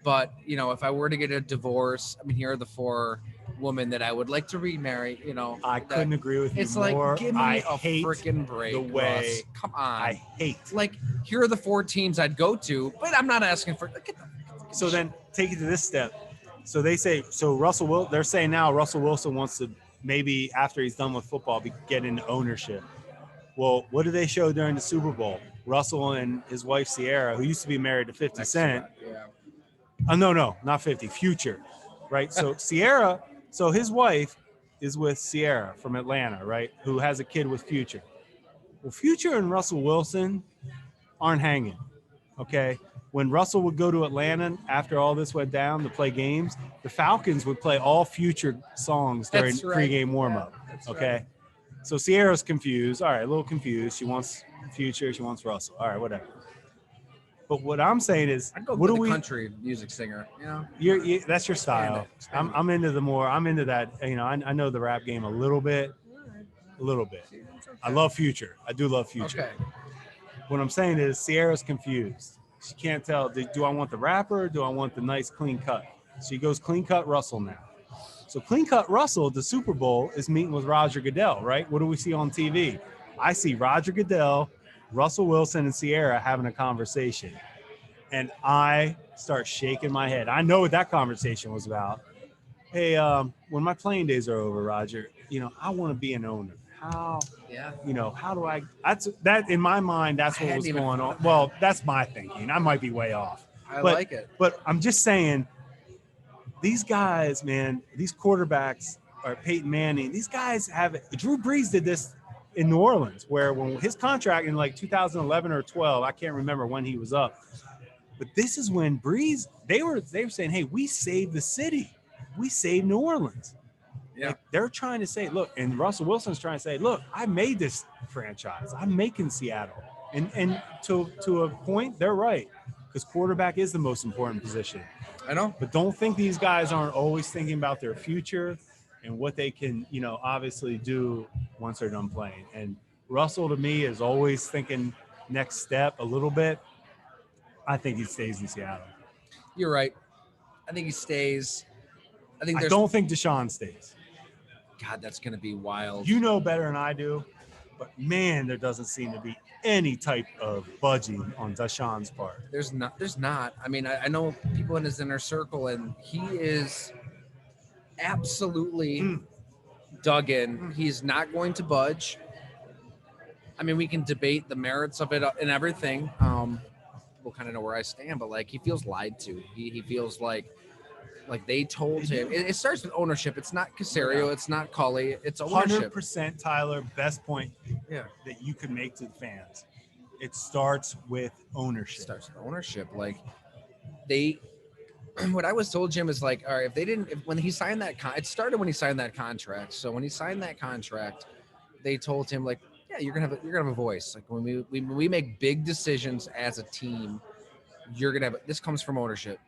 but, if I were to get a divorce, I mean, here are the 4 woman that I would like to remarry.
I couldn't agree with you
It's
more.
like, give me
I
a
hate
freaking break,
the way
Russ. Come on.
I hate.
Like, here are the 4 teams I'd go to, but I'm not asking for.
So then take it to this step. So they say, they're saying now Russell Wilson wants to maybe after he's done with football get into ownership. Well, what did they show during the Super Bowl? Russell and his wife Sierra, who used to be married to 50 Cent.
Yeah.
Oh, no, not 50, Future, right? So Sierra, so his wife is with Sierra from Atlanta, right? Who has a kid with Future. Well, Future and Russell Wilson aren't hanging, okay? When Russell would go to Atlanta after all this went down to play games, the Falcons would play all Future songs during pregame warmup, okay? Right. So Sierra's confused. All right, a little confused. She wants Future. She wants Russell. All right, whatever. But what I'm saying is,
I'd go with a country music singer.
That's your style. I'm into that. I know the rap game a little bit. Okay. I love Future. I do love Future.
Okay.
What I'm saying is, Sierra's confused. She can't tell. Do I want the rapper? Or do I want the nice clean cut? She goes clean cut Russell now. So clean cut Russell at the Super Bowl is meeting with Roger Goodell, right? What do we see on TV? I see Roger Goodell, Russell Wilson, and Sierra having a conversation. And I start shaking my head. I know what that conversation was about. Hey, when my playing days are over, Roger, I want to be an owner. How? Yeah. How do I? That in my mind. That's what was going on. Well, that's my thinking. I might be way off.
I like it.
But I'm just saying, these guys, man, these quarterbacks, or Peyton Manning, these guys have it. Drew Brees did this in New Orleans, where when his contract in like 2011 or 12, I can't remember when he was up. But this is when Brees, they were saying, hey, we saved the city. We saved New Orleans. Yeah. Like, they're trying to say, look, and Russell Wilson's trying to say, look, I made this franchise. I'm making Seattle. And to a point, they're right. Because quarterback is the most important position.
I know.
But don't think these guys aren't always thinking about their future and what they can, obviously do once they're done playing. And Russell, to me, is always thinking next step a little bit. I think he stays in Seattle.
You're right. I think he stays. I
don't think Deshaun stays.
God, that's going to be wild.
You know better than I do. But, man, there doesn't seem to be any type of budging on Deshaun's part.
There's not. I mean, I know people in his inner circle, and he is absolutely dug in. He's not going to budge. I mean, we can debate the merits of it and everything. We'll kind of know where I stand, but like, he feels lied to. He feels like they told him. It starts with ownership. It's not Caserio. It's not Culley. It's ownership.
100%, Tyler. Best point that you could make to the fans. It starts with ownership.
Like, what I was told, Jim, is like, all right, when he signed that it started when he signed that contract. So when he signed that contract, they told him, like, yeah, you're gonna have a voice. Like, when we make big decisions as a team, you're gonna have this comes from ownership.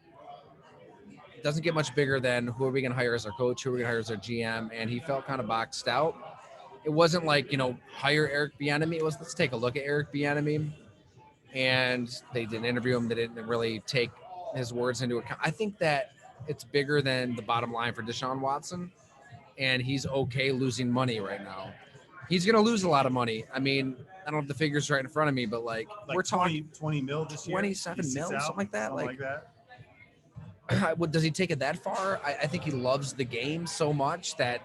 It doesn't get much bigger than who are we gonna hire as our coach, who are we gonna hire as our GM, and he felt kind of boxed out. It wasn't like, hire Eric Bieniemy. It was, let's take a look at Eric Bieniemy, and they didn't interview him. They didn't really take his words into account. I think that it's bigger than the bottom line for Deshaun Watson, and he's okay losing money right now. He's going to lose a lot of money. I mean, I don't have the figures right in front of me, but like we're talking
20 mil this year,
27 mil, something like that.
Something like that.
Does he take it that far? I think he loves the game so much that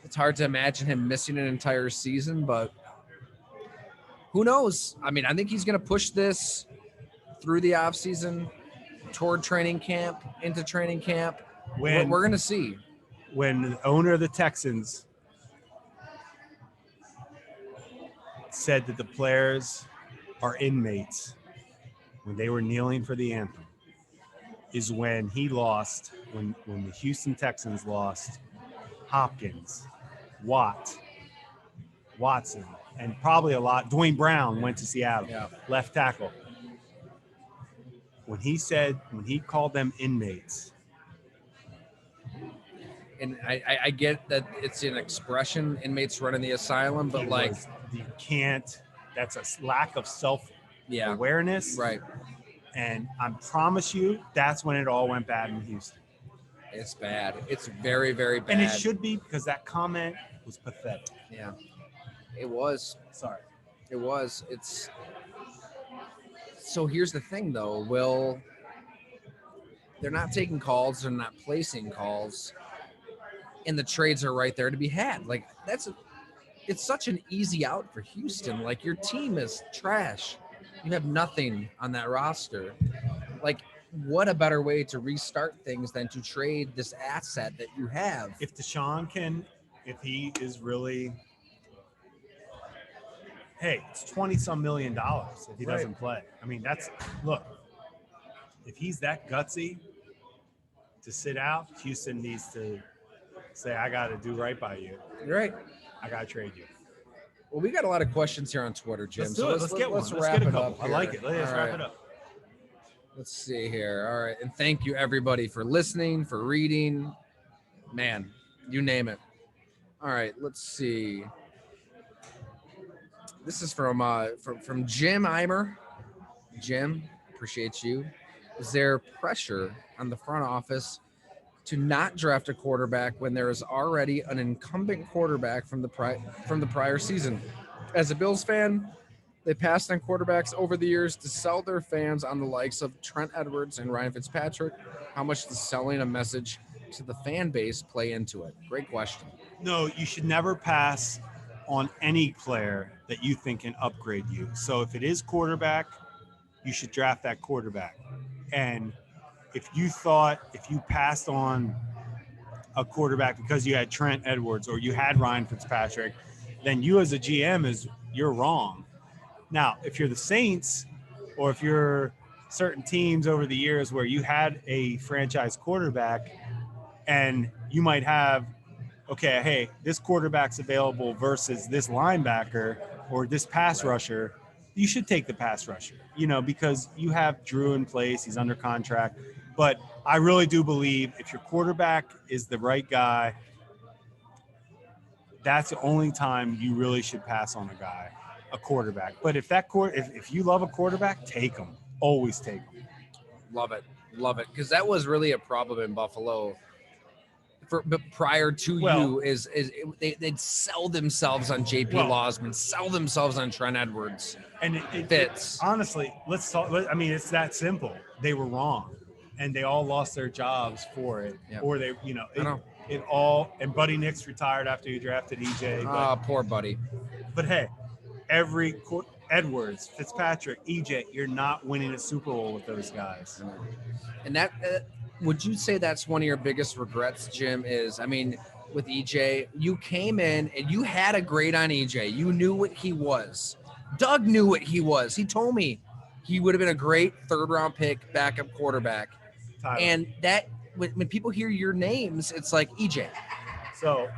it's hard to imagine him missing an entire season, but who knows? I mean, I think he's going to push this through the offseason, toward training camp, into training camp. We're going to see.
When the owner of the Texans said that the players are inmates when they were kneeling for the anthem, is when he lost, when the Houston Texans lost Hopkins, Watson, and probably a lot. Dwayne Brown went to Seattle, left tackle. When he called them inmates.
And I get that it's an expression, inmates running the asylum, but
you can't, that's a lack of self-awareness.
Right.
And I promise you, that's when it all went bad in Houston.
It's bad. It's very, very bad.
And it should be, because that comment was pathetic.
Yeah, it was.
Sorry.
It was. It's. So here's the thing, though. They're not taking calls. They're not placing calls. And the trades are right there to be had. Like, it's such an easy out for Houston. Like, your team is trash. You have nothing on that roster. Like, what a better way to restart things than to trade this asset that you have?
If Deshaun if he is really, hey, it's $20-some million if he doesn't play. I mean, look, if he's that gutsy to sit out, Houston needs to say, I got to do right by you.
You're right.
I got to trade you.
Well, we got a lot of questions here on Twitter, Jim.
Let's do it. Let's get one. Let's
wrap
get a
it
couple.
up
I
here.
like it. Let's wrap it up.
Let's see here. All right. And thank you, everybody, for listening, for reading. Man, you name it. All right. Let's see. This is from Jim Eimer. Jim, appreciate you. Is there pressure on the front office to not draft a quarterback when there is already an incumbent quarterback from the prior season? As a Bills fan, they passed on quarterbacks over the years to sell their fans on the likes of Trent Edwards and Ryan Fitzpatrick. How much does selling a message to the fan base play into it? Great question.
No, you should never pass on any player that you think can upgrade you. So if it is quarterback, you should draft that quarterback. And if you passed on a quarterback because you had Trent Edwards or you had Ryan Fitzpatrick, then you as a GM you're wrong. Now, if you're the Saints or if you're certain teams over the years where you had a franchise quarterback and you might have, okay, hey, this quarterback's available versus this linebacker or this pass rusher, you should take the pass rusher, because you have Drew in place, he's under contract. But I really do believe if your quarterback is the right guy, that's the only time you really should pass on a quarterback. But if you love a quarterback, take him. Always take him.
Love it. Because that was really a problem in Buffalo. But prior to they'd sell themselves on JP Losman, sell themselves on Trent Edwards.
And it fits. Honestly, let's talk. I mean, it's that simple. They were wrong, and they all lost their jobs for it. Yep. Or they, it all. And Buddy Nix retired after he drafted EJ.
Poor Buddy.
But hey, Edwards, Fitzpatrick, EJ, you're not winning a Super Bowl with those guys.
And that. Would you say that's one of your biggest regrets, Jim? With EJ, you came in and you had a grade on EJ. You knew what he was. Doug knew what he was. He told me he would have been a great third-round pick, backup quarterback. Tyler. And that when people hear your names, it's like EJ.
So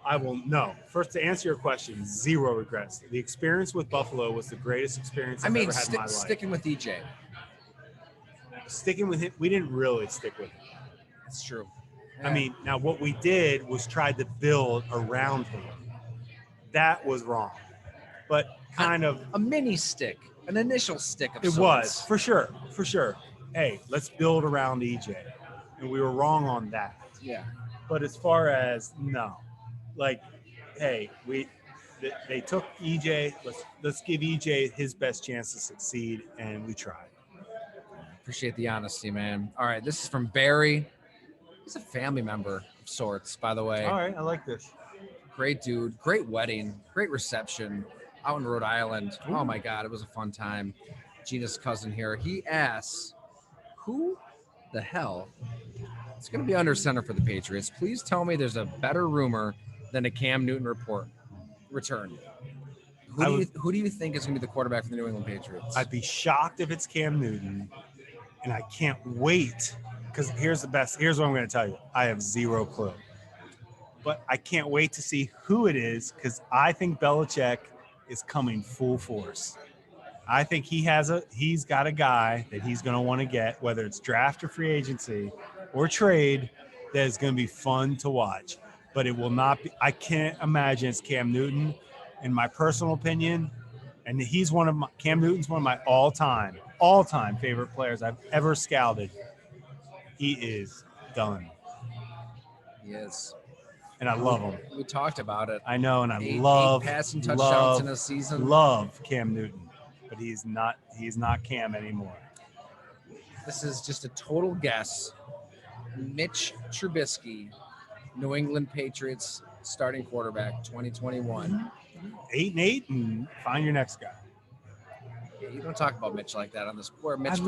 I will no. First, to answer your question, zero regrets. The experience with Buffalo was the greatest experience I've ever had in my life.
Sticking with EJ.
Sticking with him, we didn't really stick with him.
That's true.
Yeah. Now what we did was try to build around him. That was wrong. But kind of
a mini stick, an initial stick of
sorts. It was, for sure. Hey, let's build around EJ. And we were wrong on that.
Yeah.
But as far as hey, they took EJ, let's give EJ his best chance to succeed, and we tried.
Appreciate the honesty, man. All right, this is from Barry. He's a family member of sorts, by the way.
All right, I like this.
Great dude, great wedding, great reception out in Rhode Island. Ooh. Oh my God, it was a fun time. Gina's cousin here. He asks, who the hell is going to be under center for the Patriots? Please tell me there's a better rumor than a Cam Newton return. Who do you think is going to be the quarterback for the New England Patriots?
I'd be shocked if it's Cam Newton. And I can't wait, because here's what I'm going to tell you. I have zero clue. But I can't wait to see who it is, because I think Belichick is coming full force. I think he's got a guy that he's going to want to get, whether it's draft or free agency or trade, that is going to be fun to watch. But it will not be – I can't imagine it's Cam Newton. In my personal opinion, and Cam Newton's one of my all-time favorite players I've ever scouted. He is done.
He is.
And I love him.
We talked about it.
I know, and I
Eight
love
passing touchdowns in a season.
Love Cam Newton, but he's not Cam anymore.
This is just a total guess. Mitch Trubisky, New England Patriots starting quarterback, 2021.
8-8, and find your next guy.
Yeah, you don't talk about Mitch like that on this. We're a Mitch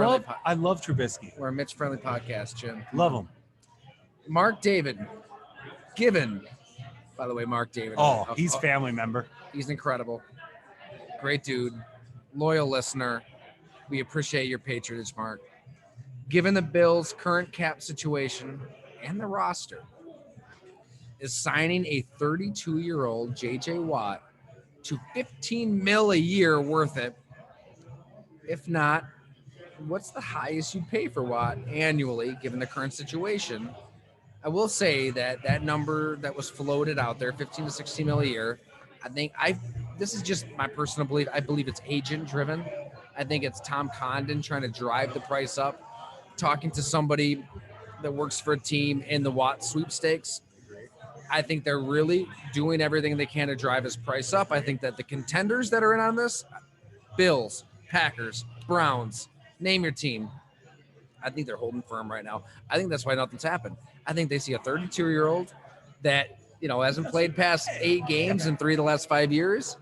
I love Trubisky.
We're a Mitch friendly podcast, Jim.
Love him.
Mark David, given. By the way, Mark David.
Oh, he's family member.
He's incredible. Great dude. Loyal listener. We appreciate your patronage, Mark. Given the Bills' current cap situation and the roster, is signing a 32-year-old J.J. Watt to $15 million a year worth it? If not, what's the highest you'd pay for Watt annually, given the current situation? I will say that number that was floated out there, 15 to 16 mil a year, this is just my personal belief. I believe it's agent driven. I think it's Tom Condon trying to drive the price up, talking to somebody that works for a team in the Watt sweepstakes. I think they're really doing everything they can to drive his price up. I think that the contenders that are in on this, Bills, Packers, Browns, name your team, I think they're holding firm right now. I think that's why nothing's happened. I think they see a 32-year-old that, hasn't played past 8 games in 3 of the last 5 years,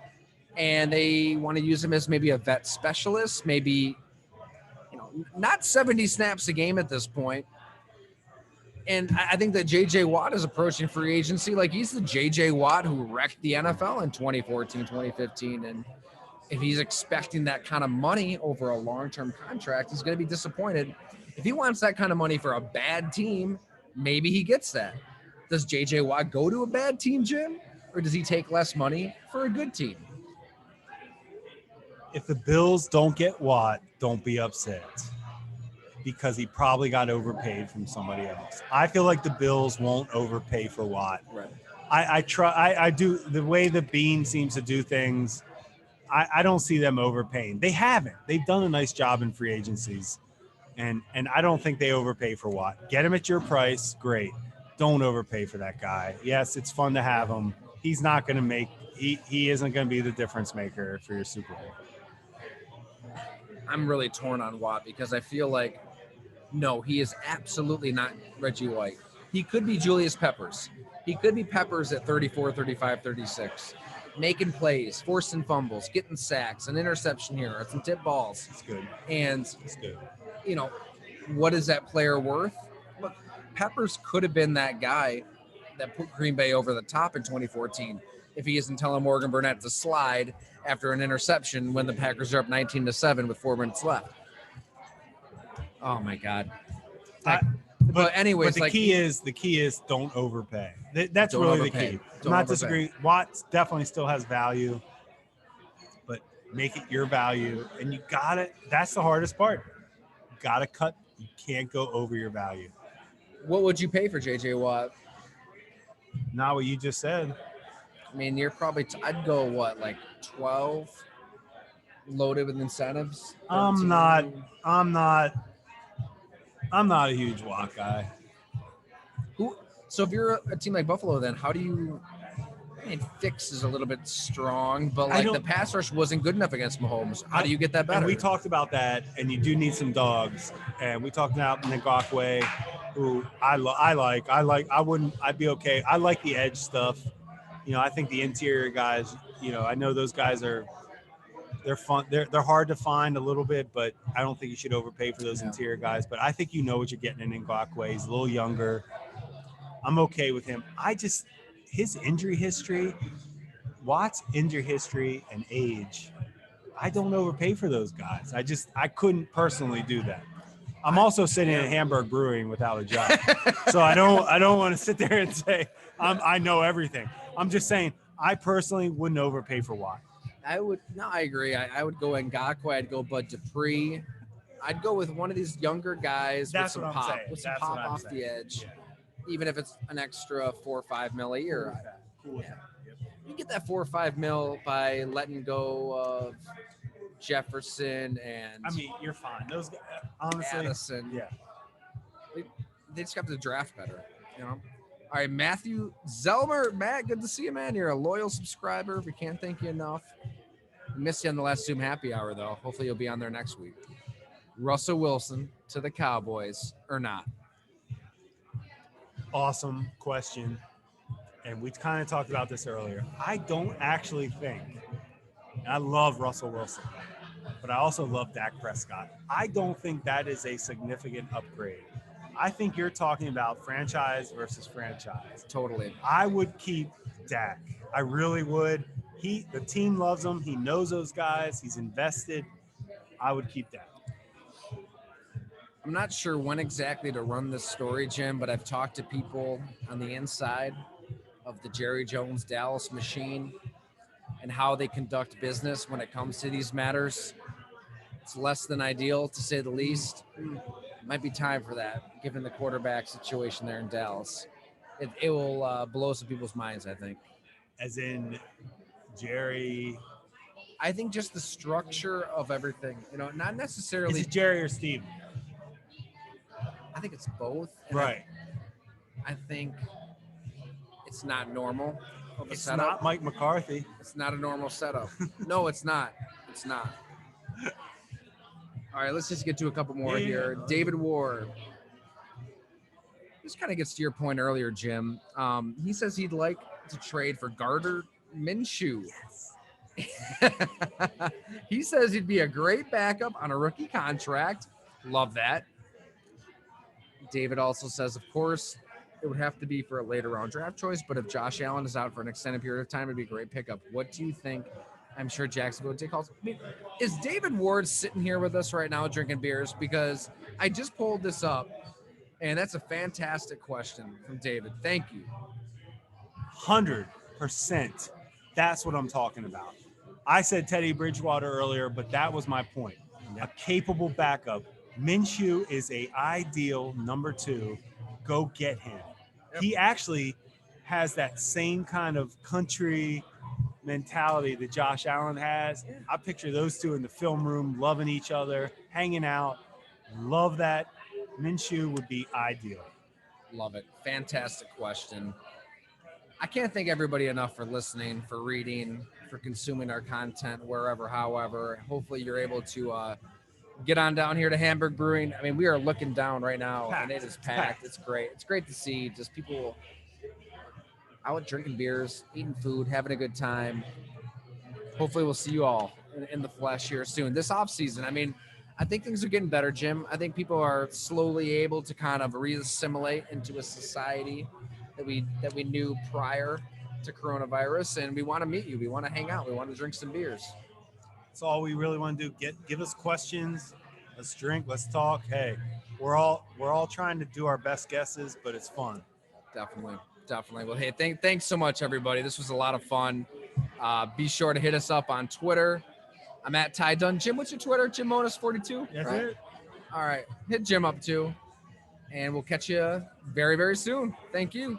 and they want to use him as maybe a vet specialist, maybe, not 70 snaps a game at this point. And I think that J.J. Watt is approaching free agency like he's the J.J. Watt who wrecked the NFL in 2014, 2015. And if he's expecting that kind of money over a long-term contract, he's going to be disappointed. If he wants that kind of money for a bad team, maybe he gets that. Does J.J. Watt go to a bad team, Jim? Or does he take less money for a good team?
If the Bills don't get Watt, don't be upset, because he probably got overpaid from somebody else. I feel like the Bills won't overpay for Watt.
Right.
I do the way the Bean seems to do things. I don't see them overpaying. They haven't. They've done a nice job in free agencies, and I don't think they overpay for Watt. Get him at your price, great. Don't overpay for that guy. Yes, it's fun to have him. He's not going to make. He isn't going to be the difference maker for your Super Bowl.
I'm really torn on Watt because I feel like, no, he is absolutely not Reggie White. He could be Julius Peppers. He could be Peppers at 34, 35, 36, making plays, forcing fumbles, getting sacks, an interception here, or some tip balls.
It's good.
And,
it's good.
What is that player worth? Look, Peppers could have been that guy that put Green Bay over the top in 2014 if he isn't telling Morgan Burnett to slide after an interception when the Packers are up 19-7 with 4 minutes left. Oh my God. But anyways,
the key is don't overpay. That's
don't
really
overpay.
the key.
Don't
I'm not
overpay.
disagreeing. Watts definitely still has value, but make it your value. And that's the hardest part. You gotta cut. You can't go over your value.
What would you pay for J.J. Watt?
Not what you just said.
I mean, you're probably, I'd go like 12 loaded with incentives? 13?
I'm not a huge Watt guy.
So if you're a team like Buffalo, then how do you, Fix is a little bit strong, but the pass rush wasn't good enough against Mahomes. How do you get that better?
And we talked about that, and you do need some dogs. And we talked about Ngakwe, who I'd be okay. I like the edge stuff. I think the interior guys, I know those guys they're fun. They're hard to find a little bit, but I don't think you should overpay for those interior guys. But I think what you're getting in Ngakwe. He's a little younger. I'm okay with him. His injury history, Watt's injury history and age, I don't overpay for those guys. I couldn't personally do that. I'm also sitting at Hamburg Brewery without a job. So I don't want to sit there and say I know everything. I'm just saying I personally wouldn't overpay for Watt.
I agree. I would go Ngakwe. I'd go Bud Dupree. I'd go with one of these younger guys with some pop off the edge. Yeah. Even if it's an extra 4 or 5 mil a year.
Cool.
Yeah. You get that 4 or 5 mil by letting go of Jefferson and
you're fine. Those guys, honestly.
Addison.
Yeah.
they just got to draft better, you know. All right, Matthew Zelmer, Matt, good to see you, man. You're a loyal subscriber. We can't thank you enough. We missed you on the last Zoom happy hour, though. Hopefully, you'll be on there next week. Russell Wilson to the Cowboys or not?
Awesome question. And we kind of talked about this earlier. I don't actually think, and I love Russell Wilson, but I also love Dak Prescott. I don't think that is a significant upgrade. I think you're talking about franchise versus franchise.
Totally.
I would keep Dak. I really would. The team loves him. He knows those guys. He's invested. I would keep Dak.
I'm not sure when exactly to run this story, Jim, but I've talked to people on the inside of the Jerry Jones Dallas machine and how they conduct business when it comes to these matters. It's less than ideal, to say the least. It might be time for that, given the quarterback situation there in Dallas. It will blow some people's minds, I think.
As in Jerry.
I think just the structure of everything, not necessarily.
Is it Jerry or Steve?
I think it's both.
Right.
I think it's not normal of a
It's
setup.
not Mike McCarthy.
It's not a normal setup. No, it's not. It's not. All right, let's just get to a couple more here. David Ward. This kind of gets to your point earlier, Jim. He says he'd like to trade for Gardner Minshew. Yes. He says he'd be a great backup on a rookie contract. Love that. David also says, of course, it would have to be for a later round draft choice, but if Josh Allen is out for an extended period of time, it'd be a great pickup. What do you think? I'm sure Jacksonville would take calls. I mean, is David Ward sitting here with us right now drinking beers? Because I just pulled this up, and that's a fantastic question from David. Thank you.
100%. That's what I'm talking about. I said Teddy Bridgewater earlier, but that was my point. A capable backup. Minshew is a ideal number 2. Go get him. Yep. He actually has that same kind of country mentality that Josh Allen has. Yeah. I picture those two in the film room, loving each other, hanging out. Love that. Minshew would be ideal.
Love it. Fantastic question. I can't thank everybody enough for listening, for reading, for consuming our content wherever, however. Hopefully you're able to get on down here to Hamburg Brewing. I mean, we are looking down right now, and it is packed. It's great. It's great to see just people out drinking beers, eating food, having a good time. Hopefully we'll see you all in the flesh here soon. This off season, I mean, I think things are getting better, Jim. I think people are slowly able to kind of re-assimilate into a society that we knew prior to coronavirus, and we want to meet you. We want to hang out. We want to drink some beers.
That's all we really want to do. Give us questions. Let's drink. Let's talk. Hey, we're all trying to do our best guesses, but it's fun.
Definitely. Well, hey, thanks so much, everybody. This was a lot of fun. Be sure to hit us up on Twitter. I'm at Ty Dunn. Jim, what's your Twitter? Jim Monas42.
That's
right?
it.
All right. Hit Jim up too. And we'll catch you very, very soon. Thank you.